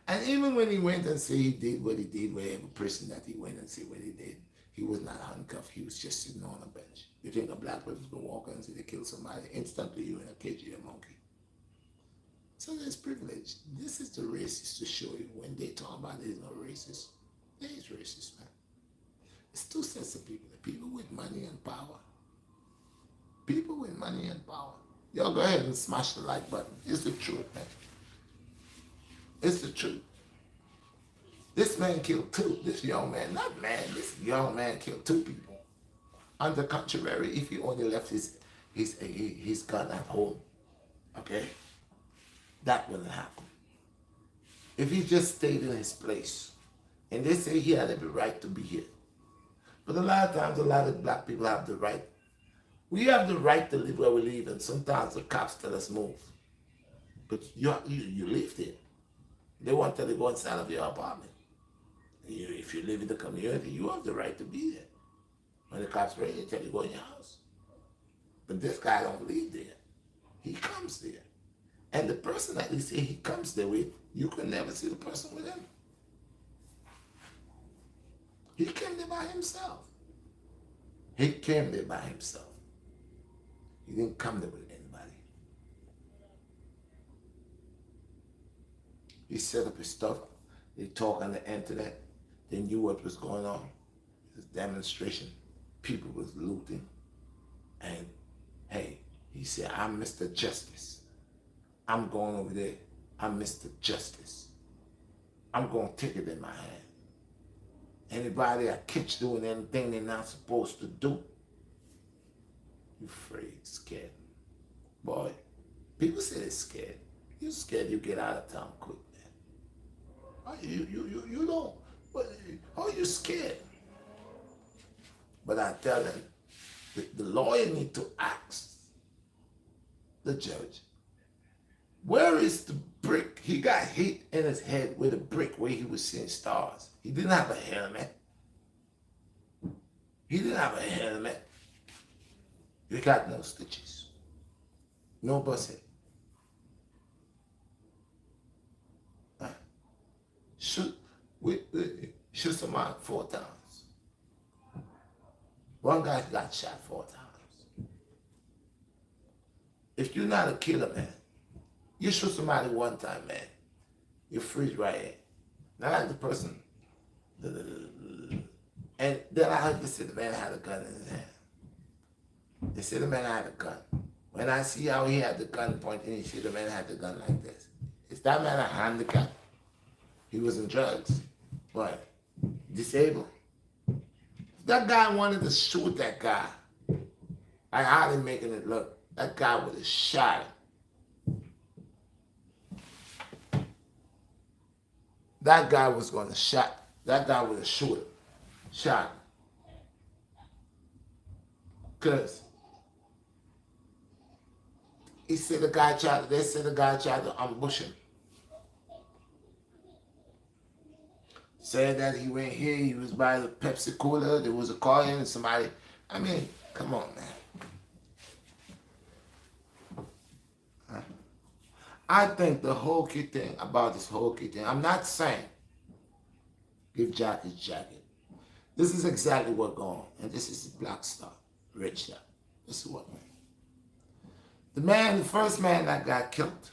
And even when he went and said he did what he did, wherever person that he went and said what he did, he was not handcuffed. He was just sitting on a bench. You think a black person's gonna walk and say they kill somebody, instantly you're in a cage, you're a monkey. So there's privilege. This is the racist to show you when they talk about there's no racist. There is racist, man. It's two sets of people. The people with money and power. People with money and power. Y'all go ahead and smash the like button. It's the truth, man. It's the truth. This man killed two. This young man, not man, this young man killed two people. On the contrary, if he only left his gun at home, okay, that wouldn't happen. If he just stayed in his place, and they say he had every right to be here. But a lot of times, a lot of black people have the right. We have the right to live where we live, and sometimes the cops tell us move. But you live there. They want to go inside of your apartment. If you live in the community, you have the right to be there. When the cops ready, they tell you go in your house. But this guy don't live there. He comes there. And the person that he say he comes there with, you can never see the person with him. He came there by himself. He came there by himself. He didn't come there with anybody. He set up his stuff. They talk on the internet. They knew what was going on. This demonstration. People was looting. And hey, he said, I'm Mr. Justice. I'm going over there. I'm Mr. Justice. I'm going to take it in my hand. Anybody I catch doing anything they're not supposed to do, you afraid, scared. Boy, people say they're scared. You're scared you get out of town quick, man. You don't. How are you scared? But I tell them, the lawyer need to ask the judge, where is the brick? He got hit in his head with a brick where he was seeing stars. He didn't have a helmet. He didn't have a helmet. He got no stitches. No bust head. Shoot somebody 4 times. One guy got shot 4 times. If you're not a killer, man, you shoot somebody 1 time, man, you freeze right in. Not like the person. And then I heard they said the man had a gun in his hand. They said the man had a gun. When I see how he had the gun pointing, he said the man had the gun like this. Is that man a handicap? He was in drugs. What? Disabled? That guy wanted to shoot that guy. I hardly making it look. That guy would have shot him. That guy was going to shot. That guy would have shoot him. Shot him. Because they said the guy tried to ambush him. Said that he went here, he was by the Pepsi cooler, there was a car in and somebody, I mean, come on, man. Huh? I think the whole key thing about this whole key thing, I'm not saying give Jack his jacket. This is exactly what's going on. And this is BlackStar Redshot. This is what, man. The first man that got killed,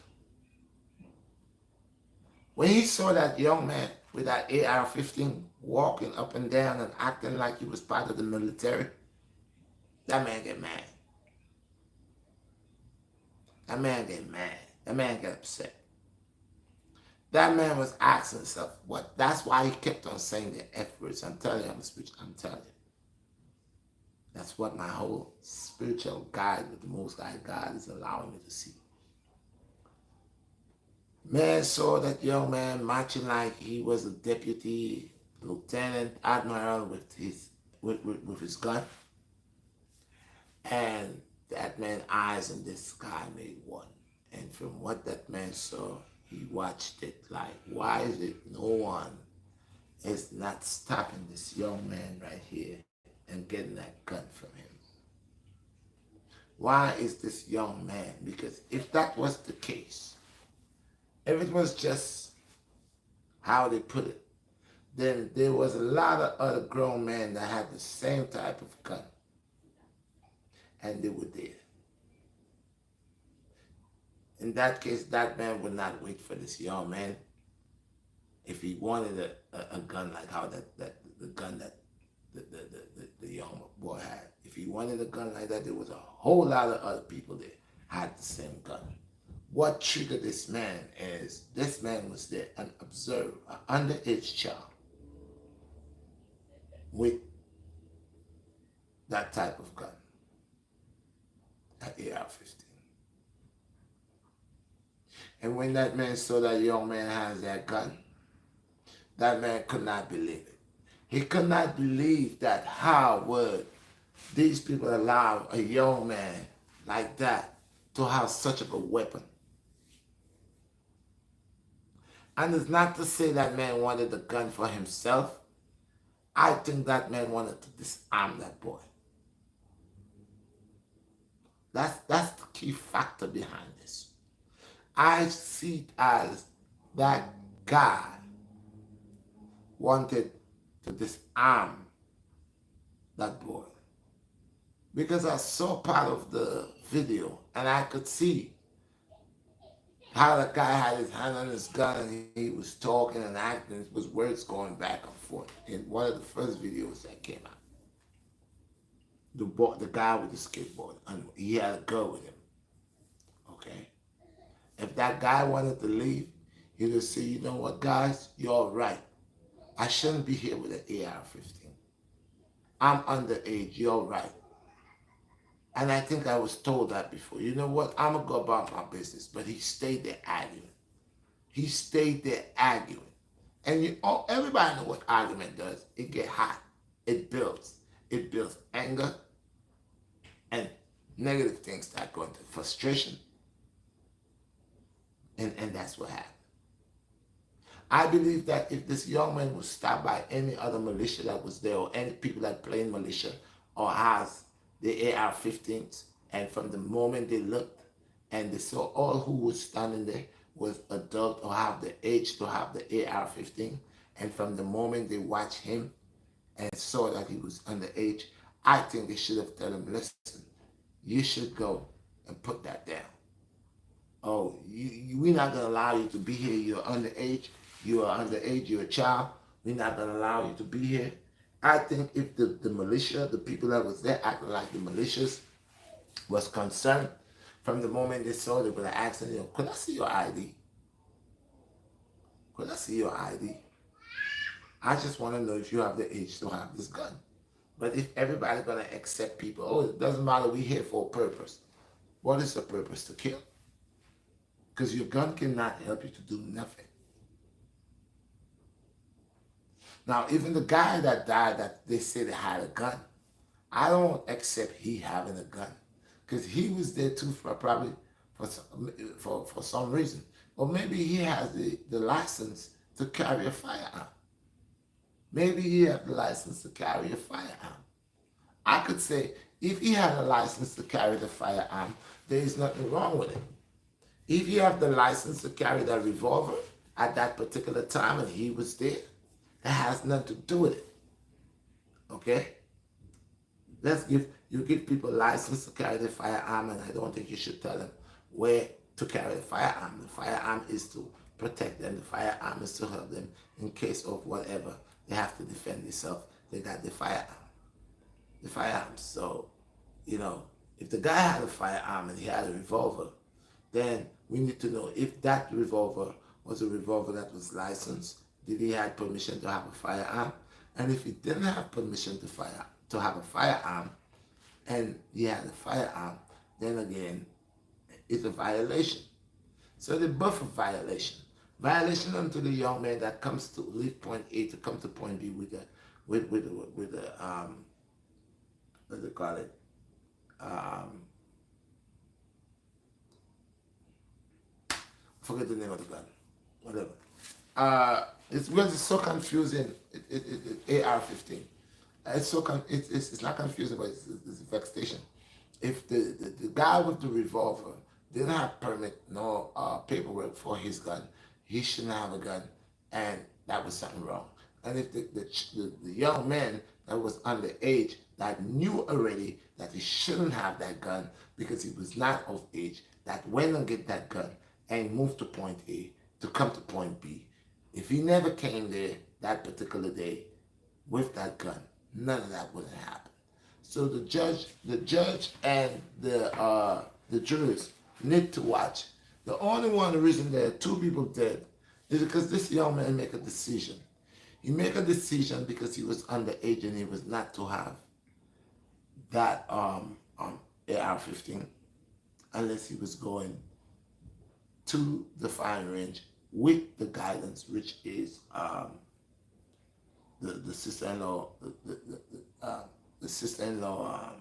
when he saw that young man with that AR-15 walking up and down and acting like he was part of the military, that man get mad. That man get mad. That man get upset. That man was asking himself what. That's why he kept on saying the F words. I'm telling you, I'm telling you. That's what my whole spiritual guide with the Most High God is allowing me to see. Man saw that young man marching like he was a deputy lieutenant admiral with his gun. And that man's eyes in the sky made one. And from what that man saw, he watched it like, why is it no one is not stopping this young man right here and getting that gun from him? Why is this young man? Because if that was the case, if it was just how they put it, then there was a lot of other grown men that had the same type of gun. And they were there. In that case, that man would not wait for this young man. If he wanted a gun like how the gun that the young boy had. If he wanted a gun like that, there was a whole lot of other people there had the same gun. What triggered this man is this man was there, an observer, an underage child with that type of gun, an AR-15. And when that man saw that young man has that gun, that man could not believe it. He could not believe that how would these people allow a young man like that to have such of a weapon. And it's not to say that man wanted the gun for himself. I think that man wanted to disarm that boy. That's the key factor behind this. I see it as that guy wanted to disarm that boy. Because I saw part of the video and I could see how the guy had his hand on his gun and he was talking and acting. It was words going back and forth in one of the first videos that came out. The guy with the skateboard, and he had a girl with him. Okay? If that guy wanted to leave, he'd just say, you know what, guys, you're right. I shouldn't be here with an AR-15. I'm underage, you're right. And I think I was told that before. You know what? I'm going to go about my business. But he stayed there arguing. He stayed there arguing. And everybody knows what argument does. It gets hot. It builds. It builds anger. And negative things start going to frustration. And that's what happened. I believe that if this young man was stopped by any other militia that was there, or any people that play in militia or has the AR-15s, and from the moment they looked and they saw all who was standing there was adult or have the age to have the AR-15, and from the moment they watched him and saw that he was underage, I think they should have told him, listen, you should go and put that down. Oh, we're not going to allow you to be here. You're underage. You are underage. You're a child. We're not going to allow you to be here. I think if the militia, the people that was there acting like the militias, was concerned from the moment they saw, they were asking, could I see your ID? Could I see your ID? I just want to know if you have the age to have this gun. But if everybody's going to accept people, oh, it doesn't matter, we're here for a purpose. What is the purpose? To kill? Because your gun cannot help you to do nothing. Now, even the guy that died that they said he had a gun, I don't accept he having a gun. Because he was there too for probably for some reason. Or maybe he has the license to carry a firearm. Maybe he has the license to carry a firearm. I could say, if he had a license to carry the firearm, there is nothing wrong with it. If you have the license to carry that revolver at that particular time and he was there, that has nothing to do with it. Okay? You give people license to carry the firearm, and I don't think you should tell them where to carry the firearm. The firearm is to protect them. The firearm is to help them in case of whatever. They have to defend themselves. They got the firearm. The firearm. So, if the guy had a firearm and he had a revolver, then we need to know if that revolver was a revolver that was licensed. Did he have permission to have a firearm? And if he didn't have permission to have a firearm, and he had a firearm, then again, it's a violation. So they're both a violation. Violation unto the young man that comes to leave point A to come to point B with the what do they call it? Forget the name of the gun. Whatever. It's because it's so confusing. AR-15. It's not confusing, but it's vexation. If the guy with the revolver didn't have permit nor paperwork for his gun, he shouldn't have a gun, and that was something wrong. And if the young man that was underage that knew already that he shouldn't have that gun because he was not of age, that went and get that gun and moved to point A to come to point B, if he never came there that particular day with that gun, none of that would have happened. So the judge and the jurors need to watch. The only one reason there are two people dead is because this young man make a decision. He make a decision because he was underage and he was not to have that AR-15 unless he was going to the firing range with the guidance, which is the sister-in-law, the sister-in-law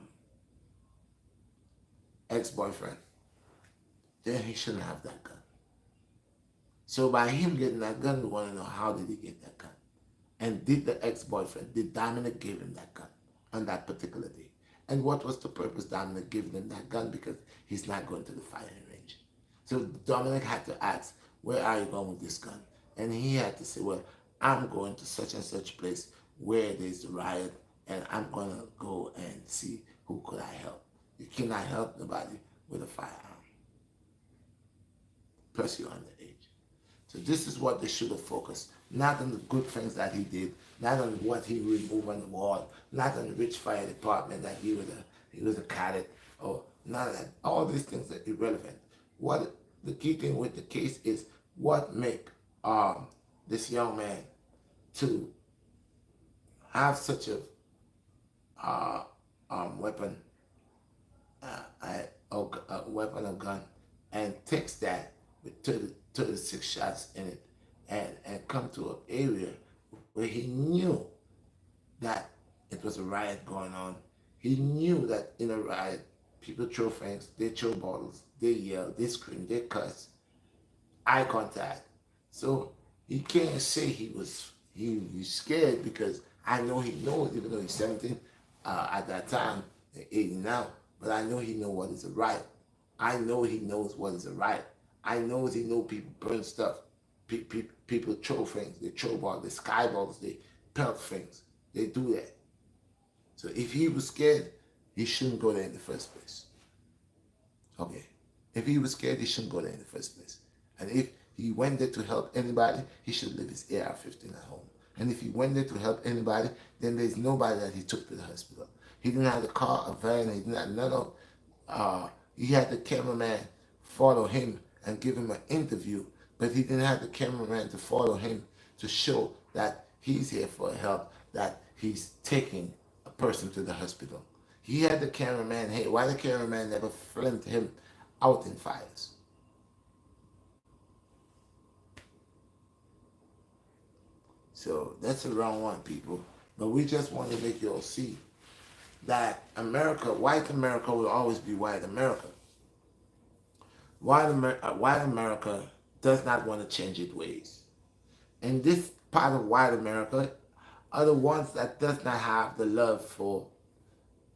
ex-boyfriend. Then he shouldn't have that gun. So by him getting that gun, we want to know, how did he get that gun? And did the ex-boyfriend, did Dominic give him that gun on that particular day? And what was the purpose Dominic giving him that gun? Because he's not going to the firing range. So Dominic had to ask, where are you going with this gun? And he had to say, well, I'm going to such and such place where there's a riot, and I'm going to go and see who could I help. You cannot help nobody with a firearm. Plus you're underage. So this is what they should have focused. Not on the good things that he did, not on what he removed on the wall, not on the rich fire department that he was a cadet, or none of that. All these things are irrelevant. What the key thing with the case is what make this young man to have such a weapon, a weapon or gun, and takes that with 36 shots in it, and come to an area where he knew that it was a riot going on. He knew that in a riot, people throw things, they throw bottles, they yell, they scream, they cuss, eye contact. So he can't say he's scared, because I know he knows, even though he's 17 at that time, 80 now, but I know he knows what is a riot. I know he knows what is a riot. I know he knows people burn stuff. People throw things. They throw balls, they sky balls, they pelt things. They do that. So if he was scared, he shouldn't go there in the first place. Okay. If he was scared, he shouldn't go there in the first place. And if he went there to help anybody, he should leave his AR-15 at home. And if he went there to help anybody, then there's nobody that he took to the hospital. He didn't have a car, a van, he didn't have none of, he had the cameraman follow him and give him an interview, but he didn't have the cameraman to follow him to show that he's here for help, that he's taking a person to the hospital. He had the cameraman, hey, why the cameraman never filmed him out in fires? So that's the wrong one, people. But we just want to make you all see that America, white America, will always be white America. White America does not want to change its ways. And this part of white America are the ones that does not have the love for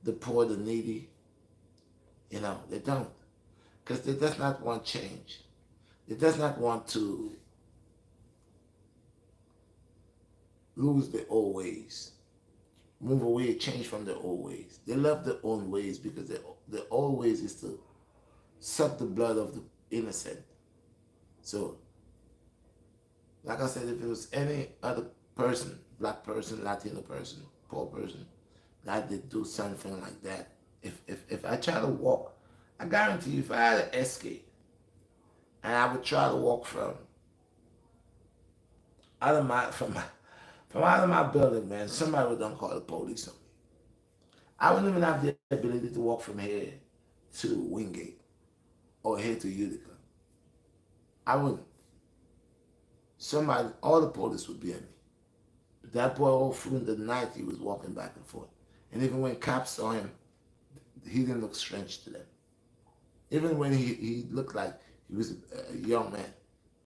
the poor, the needy. You know, they don't. Because they does not want change. They does not want to lose their old ways. Move away, change from their old ways. They love their own ways because their old ways is to suck the blood of the innocent. So, like I said, if it was any other person, black person, Latino person, poor person, that did do something like that, if I try to walk, I guarantee you, if I had an escape, and I would try to walk from out of my building, man, somebody would don't call the police on me. I wouldn't even have the ability to walk from here to Wingate or here to Utica. I wouldn't. Somebody, all the police would be on me. But that boy all through the night, he was walking back and forth. And even when cops saw him, he didn't look strange to them. Even when he looked like he was a young man,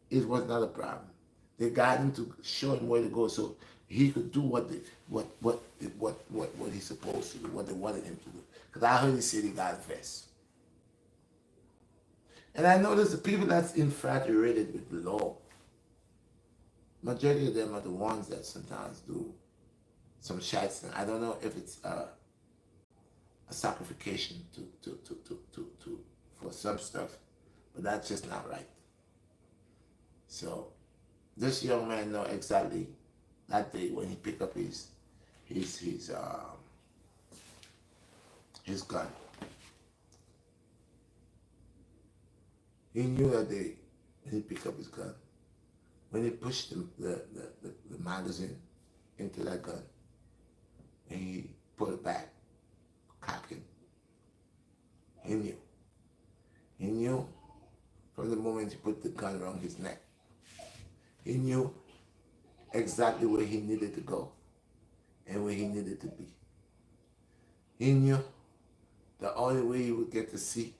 it was not a problem. They got him to show him where to go so he could do what he's supposed to do, what they wanted him to do. Because I heard he said he got a vest. And I noticed the people that's infatuated with the law, majority of them are the ones that sometimes do some shots. And I don't know if it's a sacrification for some stuff, but that's just not right. So this young man know exactly that day when he picked up his gun. He knew that day when he picked up his gun, when he pushed the magazine into that gun, and he put it back, cocked it. He knew. He knew from the moment he put the gun around his neck. He knew exactly where he needed to go and where he needed to be. He knew the only way he would get to see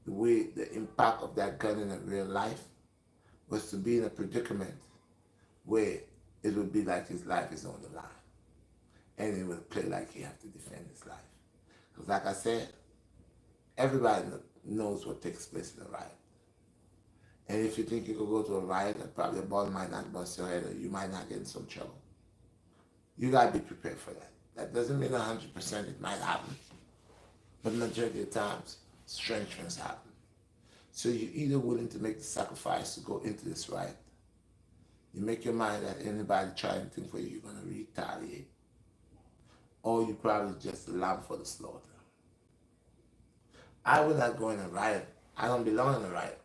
the impact of that gun in real life was to be in a predicament where it would be like his life is on the line. And it would play like he have to defend his life. Because like I said, everybody knows what takes place in a riot. And if you think you could go to a riot and probably a ball might not bust your head or you might not get in some trouble, you gotta be prepared for that. That doesn't mean 100% it might happen, but majority of the times, strange things happen. So you're either willing to make the sacrifice to go into this riot, you make your mind that anybody try anything for you, you're gonna retaliate, or you probably just a lamb for the slaughter. I would not go in a riot. I don't belong in a riot.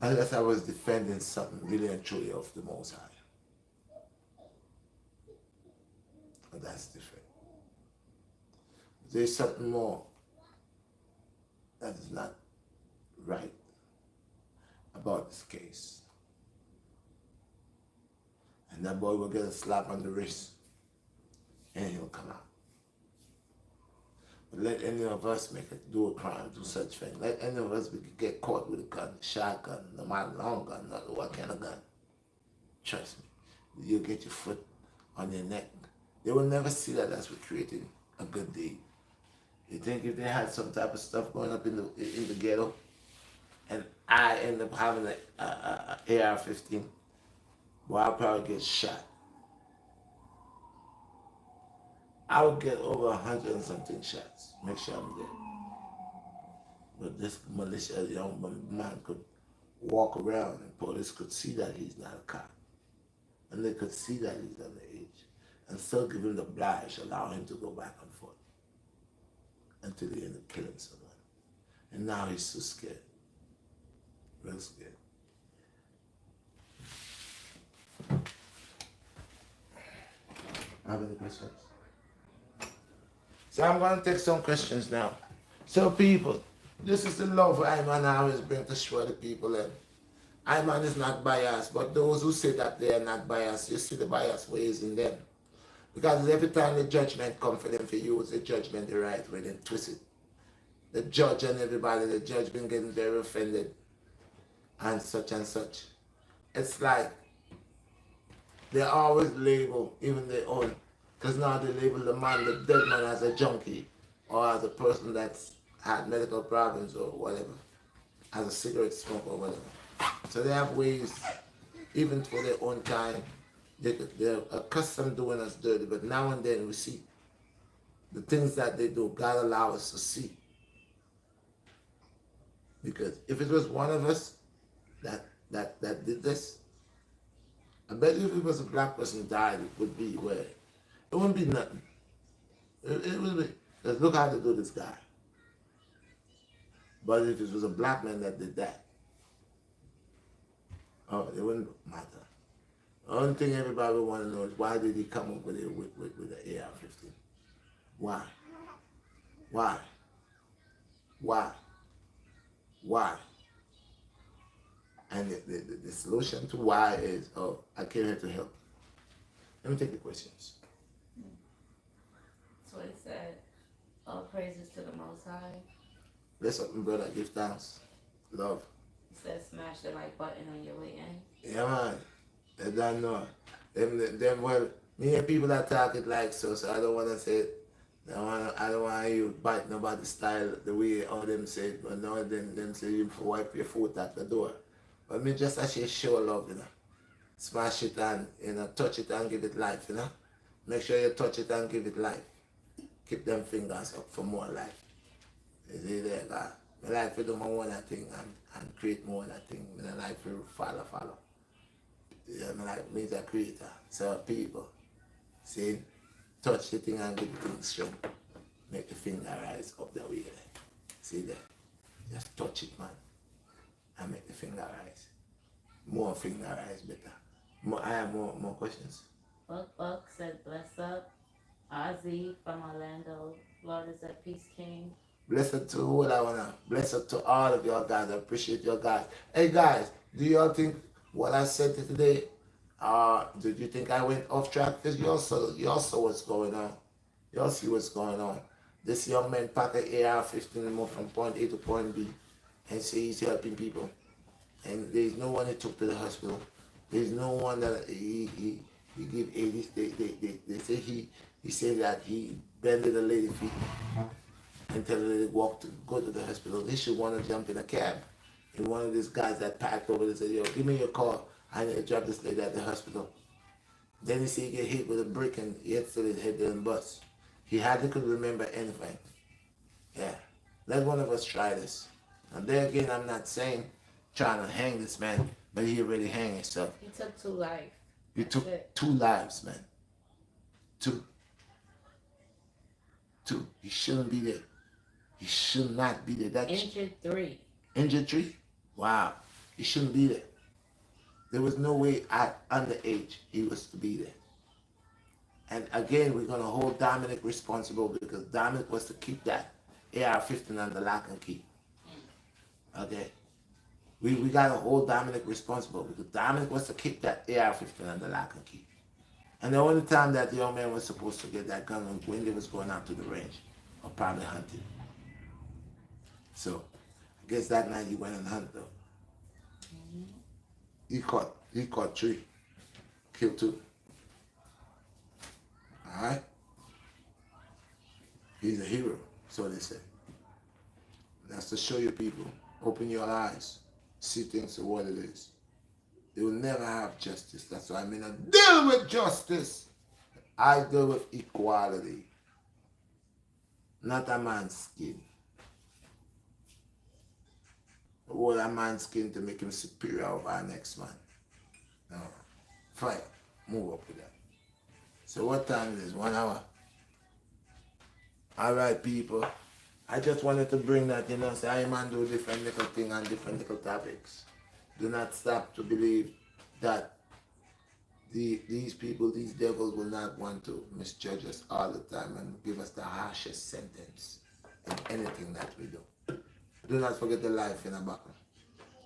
Unless I was defending something really and truly of the Most High. But that's different. There's something more that is not right about this case. And that boy will get a slap on the wrist and he'll come out. But let any of us do a crime, do such thing. Let any of us get caught with a gun, shotgun, no matter long gun, not what kind of gun. Trust me, you'll get your foot on your neck. They will never see that as we're creating a good deed. You think if they had some type of stuff going up in the ghetto, and I end up having an AR-15, well, I'll probably get shot. I would get over 100 and something shots. Make sure I'm dead. But this militia young man could walk around and police could see that he's not a cop. And they could see that he's underage. And still give him the oblige, allow him to go back and forth until he ended up killing someone. And now he's so scared. Real scared. Have any questions? So I'm going to take some questions now. So people, this is the love Iman always bring to show the people. Iman is not biased, but those who say that they are not biased, you see the bias ways in them. Because every time the judgment comes for them to use the judgment the right way, then twist it. The judge and everybody, the judge been getting very offended and such and such. It's like they always label even their own. Because now they label the man, the dead man, as a junkie or as a person that's had medical problems or whatever, as a cigarette smoker or whatever. So they have ways, even for their own kind, they're accustomed doing us dirty, but now and then we see the things that they do, God allow us to see. Because if it was one of us that did this, I bet if it was a black person died, it would be where it wouldn't be nothing. It would be, because look how they do this guy. But if it was a black man that did that, oh, it wouldn't matter. The only thing everybody would want to know is why did he come up with it with the AR-15? Why? Why? Why? Why? And the solution to why is, oh, I came here to help. Let me take the questions. That's what it said. All praises to the Most High. Bless up, my brother. Give thanks. Love. It said smash the like button on your way in. Yeah, man. They don't know. Them well, me and people that talk it like so I don't want to say it. I don't want you bite nobody's style the way all them say it, but now them say you wipe your foot at the door. But me just actually show love, Smash it and, touch it and give it life, Make sure you touch it and give it life. Keep them fingers up for more life. You see there, God. My life will do my own thing and create more own thing. My life will follow. Yeah, my life means a creator. So people, see, touch the thing and give the thing strength. Make the finger rise up the way there. See there? Just touch it, man. And make the finger rise. More finger rise better. I have more questions. Buck said bless up. Ozzy from Orlando. Florida said peace king. Blessed to all I wanna. Blessed to all of y'all guys. I appreciate y'all guys. Hey guys, do y'all think what I said today, did you think I went off track? Because y'all saw what's going on. Y'all see what's going on. This young man packed an AR-15 and moved from point A to point B and say he's helping people. And there's no one he took to the hospital. There's no one that he give aid. They say he said that he bended the lady feet and tell the lady walk to go to the hospital. He should want to jump in a cab. And one of these guys that packed over there said, yo, give me your car. I need to drop this lady at the hospital. Then he see he get hit with a brick and he hit to his head and bust. He hardly could remember anything. Yeah. Let one of us try this. And there again, I'm not saying trying to hang this man, but he already hang himself. He took 2 lives. He took 2 lives, man. 2. He shouldn't be there. He should not be there. That's injured 3. Injured 3? Wow. He shouldn't be there. There was no way at underage he was to be there. And again, we're going to hold Dominic responsible because Dominic was to keep that AR-15 under lock and key. Okay? We got to hold Dominic responsible because Dominic was to keep that AR-15 under lock and key. And the only time that the young man was supposed to get that gun was when they was going out to the range or probably hunting. So, I guess that night he went and hunted though. He caught 3, killed 2. Alright? He's a hero, so they say. That's to show you people, open your eyes, see things for what it is. They will never have justice. That's why I mean, I deal with justice. I deal with equality, not a man's skin. Or a man's skin to make him superior over our next man. No. Fight. Move up with that. So what time is it? 1 hour? Alright, people. I just wanted to bring that, say I man do different little things and different little topics. Do not stop to believe that these people, these devils will not want to misjudge us all the time and give us the harshest sentence in anything that we do. Do not forget the life in a bottle.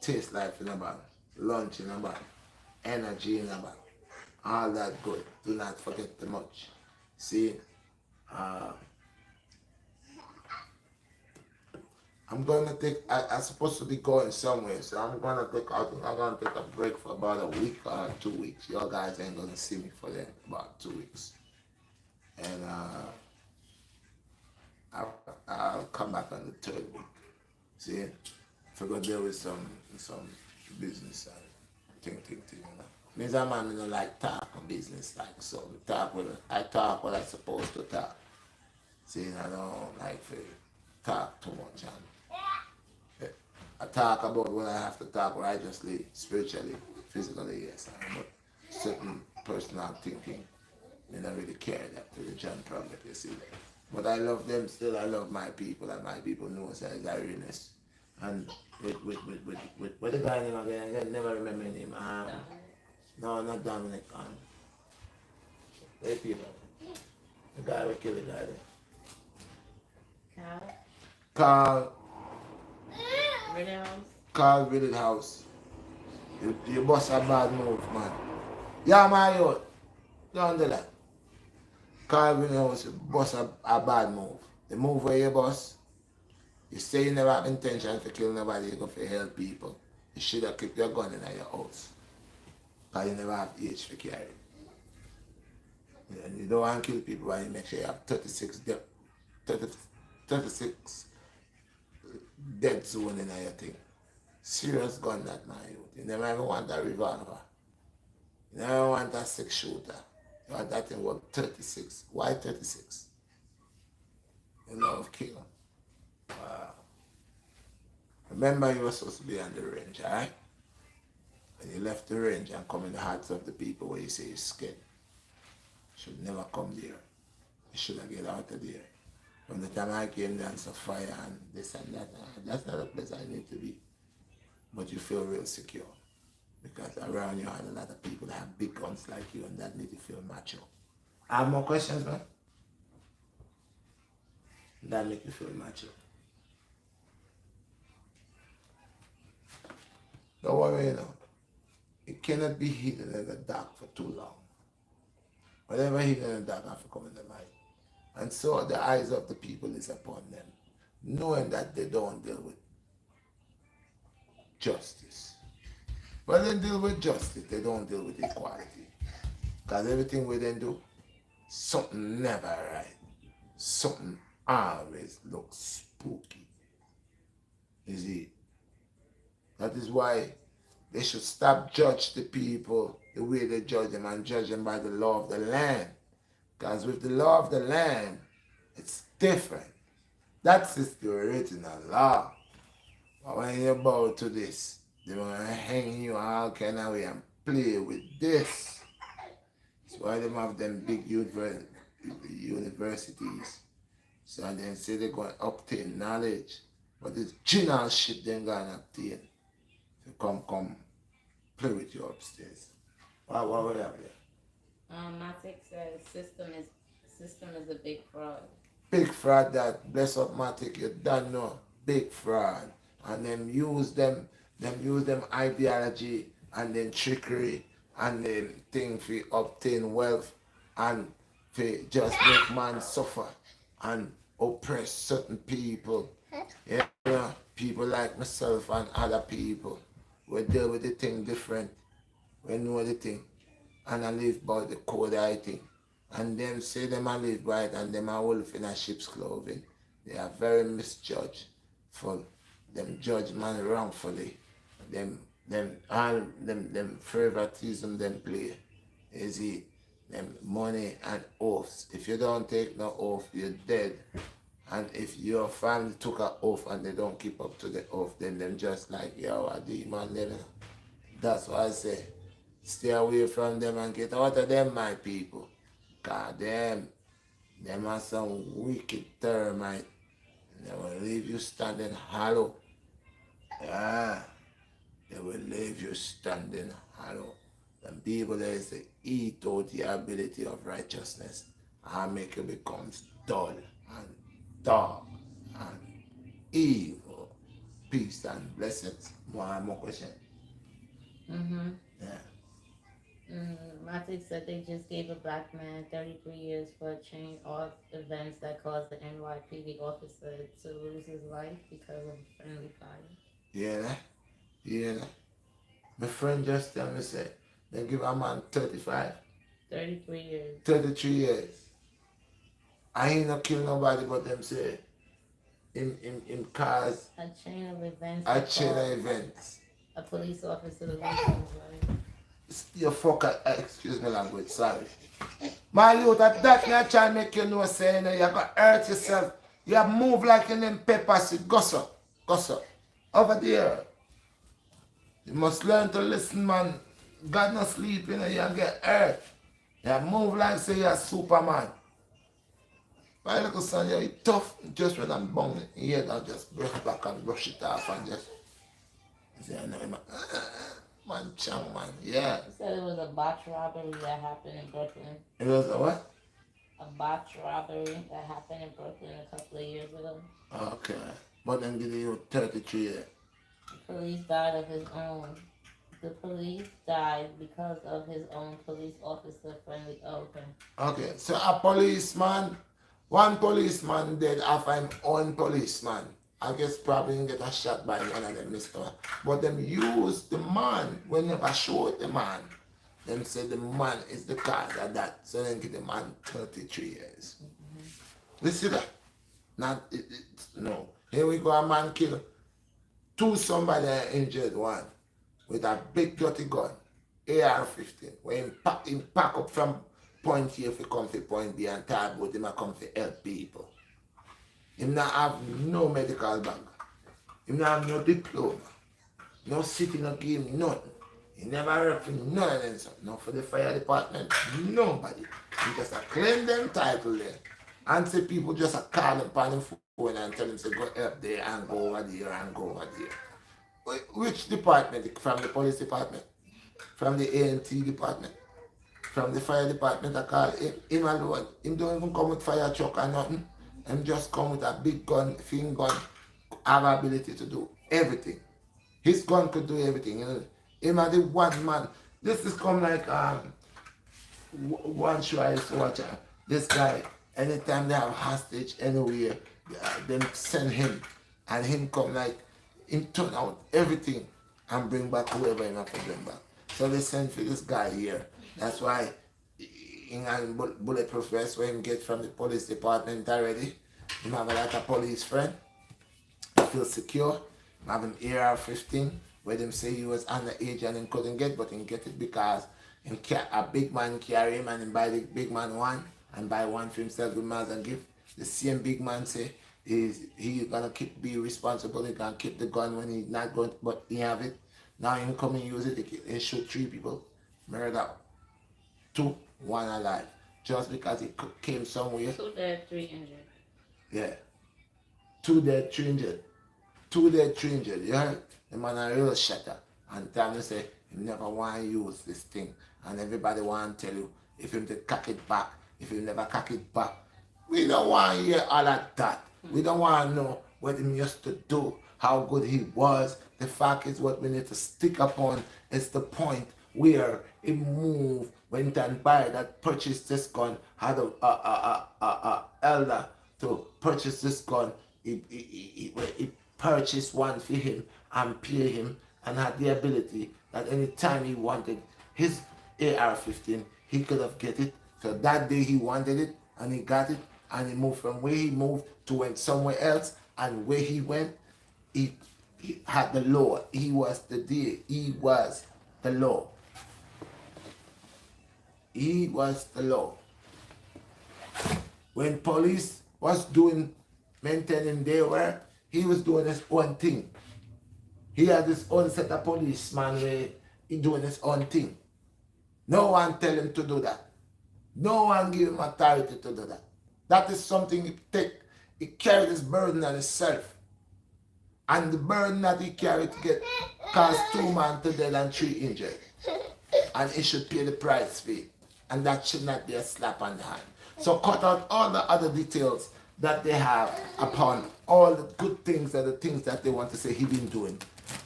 Taste life in a bottle. Lunch in a bottle. Energy in a bottle. All that good. Do not forget the much. See, I'm gonna take. I'm supposed to be going somewhere, so I'm gonna take. I think I'm gonna take a break for about a week or 2 weeks. Y'all guys ain't gonna see me for that about 2 weeks, and I'll come back on the 3rd week. See, to go deal with some business and thing. Means a man don't like talk on business like so. I talk what I'm supposed to talk. See, I don't like to talk too much and I talk about what I have to talk righteously, spiritually, physically, yes. But certain personal thinking, I don't really care that to the John Prophet, you see. But I love them still. I love my people, and my people know us as Irena's. And with what the guy name again? I never remember his name. No, not Dominic. Hey, people. The guy who killed the guy there. Carl Rittenhouse. Carl Rittenhouse. You bust a bad move, man. Yeah, my youth. Don't do that. Carl Rittenhouse bust a bad move. The move where you bust, you say you never have intention to kill nobody, you go for help people. You should have kept your gun in your house. Because you never have age to carry it. And you don't want to kill people, but you make sure you have 36 dead zone in your thing. Serious gun that my youth. You never even want a revolver. You never want a 6-shooter. You want that thing worth 36. Why 36? You know of kill. Wow. Remember you were supposed to be on the range, alright? When you left the range and come in the hearts of the people where you say you're scared. You should never come there. You should have get out of there. From the time I came there and saw fire and this and that, that's not a place I need to be. But you feel real secure. Because around you are a lot of people that have big guns like you and that make you feel macho. I have more questions, man? That make you feel macho. Don't worry, it cannot be hidden in the dark for too long. Whatever hidden in the dark have to come in the light. And so the eyes of the people is upon them, knowing that they don't deal with justice. When they deal with justice, they don't deal with equality. Because everything we then do, something never right. Something always looks spooky. You see? That is why they should stop judge the people the way they judge them and judge them by the law of the land. Because with the law of the land, it's different. That is the original law. But when you bow to this, they want to hang you all kind of way and play with this. That's why they have them big universities. So then say they're going to obtain knowledge. But it's general shit they're going to obtain. So come, play with you upstairs. What we have there? Matic says system is a big fraud. Big fraud that bless up Matic, you don't know. Big fraud. And them use them ideology and then trickery and then thing for obtain wealth and for just make man suffer and oppress certain people. Yeah, people like myself and other people. We deal with the thing different. We know the thing. And I live by the code I think. And them say them I live by it and them are wolf in a sheep's clothing. They are very misjudged for them judge man wrongfully. Them favoritism them play. Is it them money and oaths. If you don't take no oath, you're dead. And if your family took an oath and they don't keep up to the oath, then them just like yo, a demon then. That's why I say stay away from them and get out of them, my people. God them are some wicked termite. They will leave you standing hollow. Yeah. They will leave you standing hollow. The people there is to eat out the ability of righteousness and make you become dull and dark and evil. Peace and blessings. More question. Yeah. Matic said they just gave a black man 33 years for a chain of events that caused the NYPD officer to lose his life because of a friendly fire. Yeah. My friend just tell me say they give a man 35. 33 years. 33 years. I ain't not kill nobody but them say in cars. A chain of events. A police officer to lose his life. You fucker, excuse me language, sorry. My youth, that me I try to make you know saying you got hurt yourself. You have move like in them peppers, gossip. Over there. You must learn to listen, man. God not sleep, you get hurt. You move like say you're Superman. My little son, you're tough. Just when I'm bunging, you can just brush back and brush it off and just say, no, man, chang, man, yeah. You said it was a botch robbery that happened in Brooklyn. It was a what? A botch robbery that happened in Brooklyn a couple of years ago. Okay. But then give you 33 years. The police died of his own. The police died because of his own police officer friendly. Oh, okay. Okay, so a policeman, one policeman dead after him own policeman. I guess probably didn't get a shot by one of them, Mr. But them use the man, when never showed the man. Them say the man is the cause of that. So then give the man 33 years. You see that? No. Here we go, a man kill two somebody and injured one with a big dirty gun, AR-15, where he pack up from point A if he come to point B and talk about him come to help people. Him not have no medical bag. Him not have no diploma. No city, no give him nothing. He never work for none of them. Not for the fire department, nobody. He just claim them title there. And say people just call him on the phone and tell him to go up there and go over there and go over there. Which department? From the police department? From the A&T department? From the fire department? I call him alone. Him don't even come with fire truck or nothing. Him just come with a big gun, fin gun, have ability to do everything. His gun could do everything. You know? Him are the one man. This is come like one show I used to watch. This guy, anytime they have hostage anywhere, them send him. And him come like, him turn out everything. and bring back whoever you have to bring back. So they send for this guy here. That's why in a bulletproof vest where him get from the police department already. He have a lot of police friend. He feel secure. He have an AR-15 where them say he was underage and he couldn't get, but he get it because a big man carry him and he buy the big man one and buy one for himself with him as a gift. The same big man say he gonna be responsible. He gonna keep the gun when he not going, but he have it. Now him come and use it. He shoot 3 people, murder 2, 1 alive, just because he came somewhere. 2 dead, 3 injured. Yeah, 2 dead, 3 injured. 2 dead, 3 injured. You heard? The man a real shatter. And time to say he never want to use this thing, and everybody want to tell you if him to cock it back, if he never cock it back. We don't want to hear all of that. We don't want to know what he used to do, how good he was. The fact is what we need to stick upon is the point where he moved, went and buy that, purchased this gun, had a elder to purchase this gun. He purchased one for him and pay him, and had the ability that any time he wanted his AR-15, he could have get it. So that day he wanted it and he got it, and he moved from where he moved to went somewhere else, and where he went, he had the law. He was the deal. He was the law. He was the law. When police was maintaining their work, he was doing his own thing. He had his own set of policemen where he doing his own thing. No one tell him to do that. No one give him authority to do that. That is something he take. He carried his burden on himself. And the burden that he carried to get caused 2 men to dead and 3 injured. And he should pay the price for it. And that should not be a slap on the hand. So cut out all the other details that they have upon all the good things and the things that they want to say he been doing.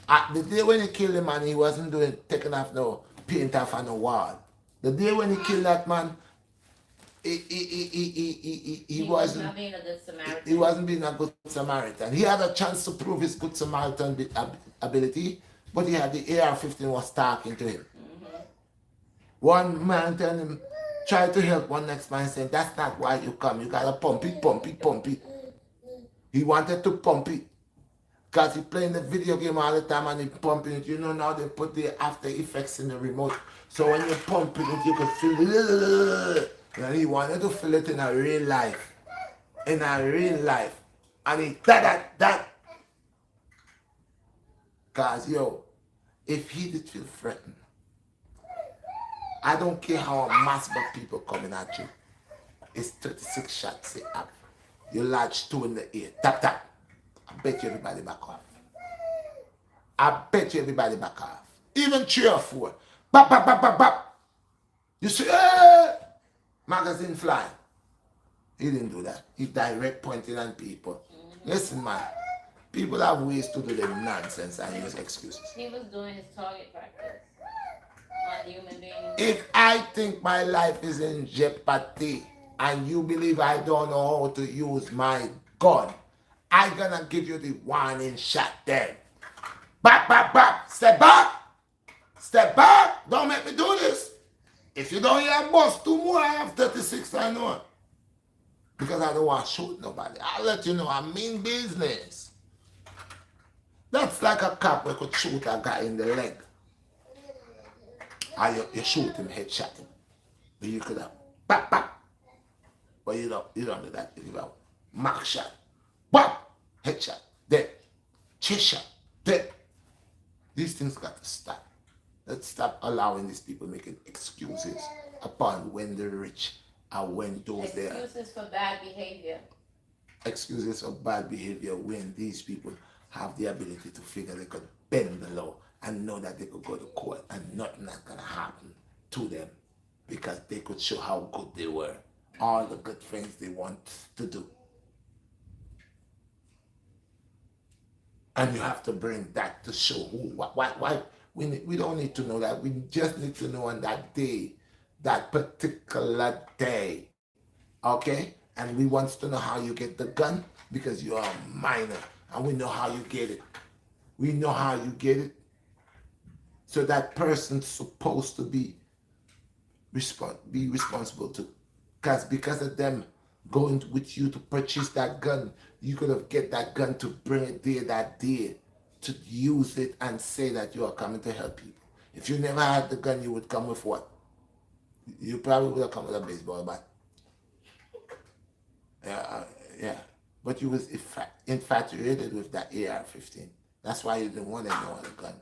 At the day when he killed the man, he wasn't taking off no paint off on the wall. The day when he killed that man, he wasn't not being a good Samaritan. He wasn't being a good Samaritan. He had a chance to prove his good Samaritan ability, but he had the AR-15 was talking to him. Mm-hmm. One man telling him, try to help. One next man saying, that's not why you come. You gotta pump it, pump it, pump it. He wanted to pump it because he playing the video game all the time and he pumping it. You know now they put the After Effects in the remote, so when you pump it, you can feel it. And he wanted to feel it in a real life. In a real life. And he that. Because, yo, if he did feel threatened, I don't care how a mass of people coming at you. It's 36 shots up. You lodge 2 in the ear. Tap, tap. I bet you everybody back off. I bet you everybody back off. Even 3 or 4. Bap, bap, bap, bap, bap. You see, magazine fly. He didn't do that. He direct pointing on people. Mm-hmm. Listen, man. People have ways to do their nonsense and use excuses. He was doing his target practice on human beings. If I think my life is in jeopardy and you believe I don't know how to use my gun, I'm gonna give you the warning shot then. Bap, bap, bap. Step back. Step back. Don't make me do this. If you don't hear boss 2 more, I have 36, I know. Because I don't want to shoot nobody. I'll let you know I mean business. That's like a cop who could shoot a guy in the leg. And you shoot him, headshot him. But you could have bap, bap. But you don't do that. You have mark shot. Bap! Headshot. Dead. Chest shot. Dead. These things got to stop. Let's stop allowing these people making excuses upon when they're rich and when those they are. Excuses for bad behavior. Excuses for bad behavior when these people have the ability to figure they could bend the law and know that they could go to court and nothing not gonna happen to them because they could show how good they were. All the good things they want to do. And you have to bring that to show who, why. We don't need to know that. We just need to know on that day, that particular day. Okay? And we want to know how you get the gun because you are a minor. And we know how you get it. We know how you get it. So that person's supposed to be responsible to. Because of them going with you to purchase that gun, you could have get that gun to bring it there that day to use it and say that you are coming to help people. If you never had the gun, you would come with what? You probably would have come with a baseball bat. Yeah. But you was infatuated with that AR-15. That's why you didn't want any other gun.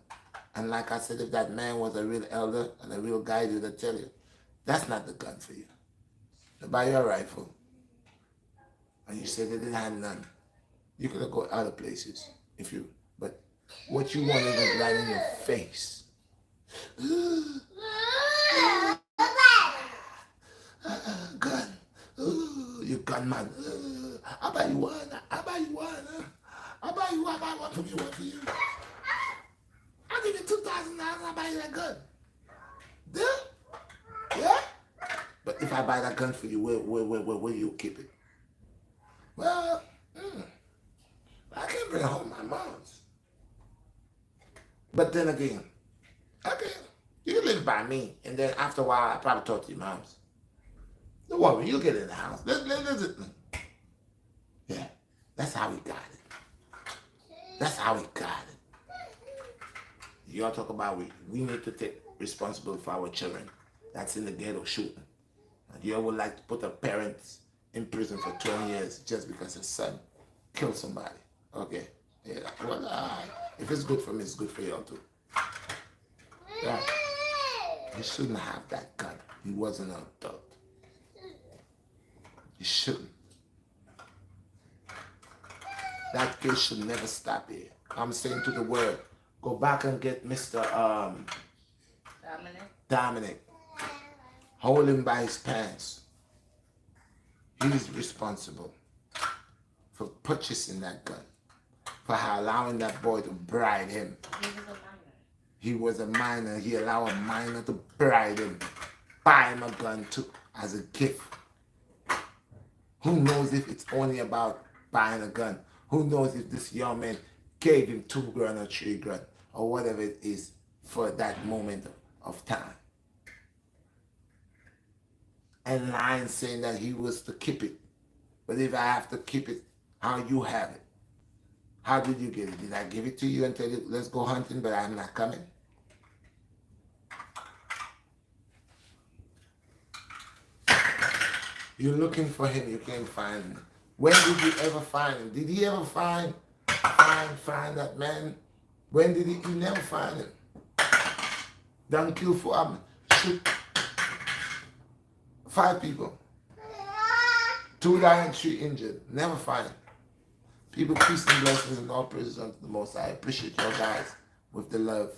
And like I said, if that man was a real elder and a real guy, he would tell you, that's not the gun for you. They buy you a rifle, and you said they didn't have none. You could have go other places but what you wanted was right in your face. Gun. You gunman. I buy you one. I buy you one. I buy you one. I buy one for you. One for you. I'll give you $2,000. I'll buy you that gun. Yeah? But if I buy that gun for you, where you keep it? Well, I can't bring home my mom's. But then again, okay, you live by me, and then after a while, I probably talk to your mom's. Don't worry, you'll get in the house. Yeah, that's how we got it. That's how we got it. Y'all talk about we need to take responsibility for our children that's in the ghetto shooting. And you would like to put a parent in prison for 20 years just because his son killed somebody. Okay. Yeah. Well, if it's good for me, it's good for y'all too. Yeah. He shouldn't have that gun. He wasn't an adult. He shouldn't. That case should never stop here. I'm saying to the world, go back and get Mr. Dominic. Hold him by his pants. He's responsible for purchasing that gun, for allowing that boy to bribe him. He was a minor. He allowed a minor to bribe him, buy him a gun too, as a gift. Who knows if it's only about buying a gun? Who knows if this young man gave him $2,000 or $3,000 or whatever it is for that moment of time? And lying saying that he was to keep it. But if I have to keep it, how you have it? How did you get it? Did I give it to you and tell you, let's go hunting, but I'm not coming? You're looking for him, you can't find him. When did you ever find him? Did he ever find that man? When did he never find him? Don't kill for shoot 5 people. 2 died and 3 injured. Never find him. People, peace and blessings and all praises unto the Most. I appreciate you guys with the love.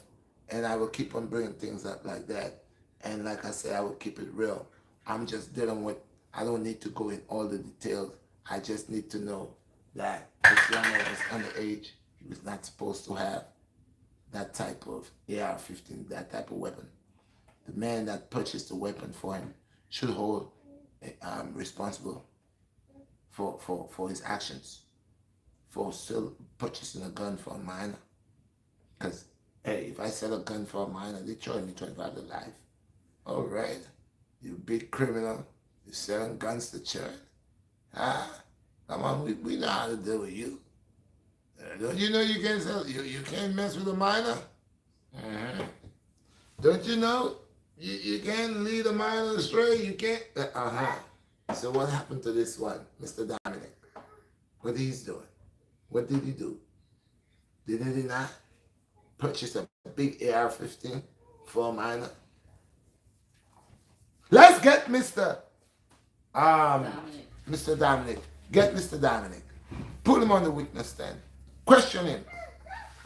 And I will keep on bringing things up like that. And like I said, I will keep it real. I'm just dealing with, I don't need to go in all the details. I just need to know that this young man was underage. He was not supposed to have that type of AR-15, that type of weapon. The man that purchased the weapon for him should hold responsible for his actions, for still purchasing a gun for a minor. Because, hey, if I sell a gun for a minor, they charge me $25 to life. All right, you big criminal, you're selling guns to children. Come on, we know how to deal with you. Don't you know you can't sell, you can't mess with a minor? Mm-hmm. Don't you know you can't lead a minor astray? You can't. So what happened to this one, Mr. Dominic? What he's doing? What did he do? Did he not purchase a big AR-15 for a minor? Let's get Mr. Dominic. Get Mr. Dominic. Put him on the witness stand. Question him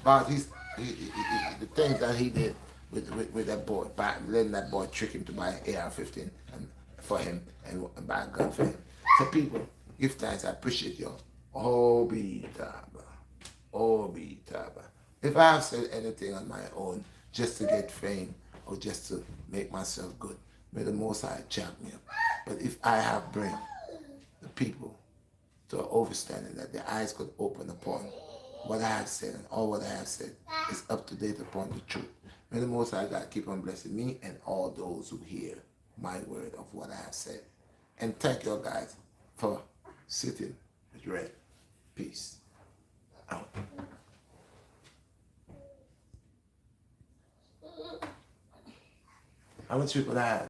about the things that he did with that boy, by letting that boy trick him to buy an AR-15 for him and buy a gun for him. So people, give thanks. I appreciate you. Obi Taba. If I have said anything on my own just to get fame or just to make myself good, may the Most High chop me up. But if I have bring the people to an understanding that their eyes could open upon what I have said, and all what I have said is up to date upon the truth, May the Most High God keep on blessing me and all those who hear my word of what I have said. And thank you guys for sitting with Red. Peace out. How much people I have?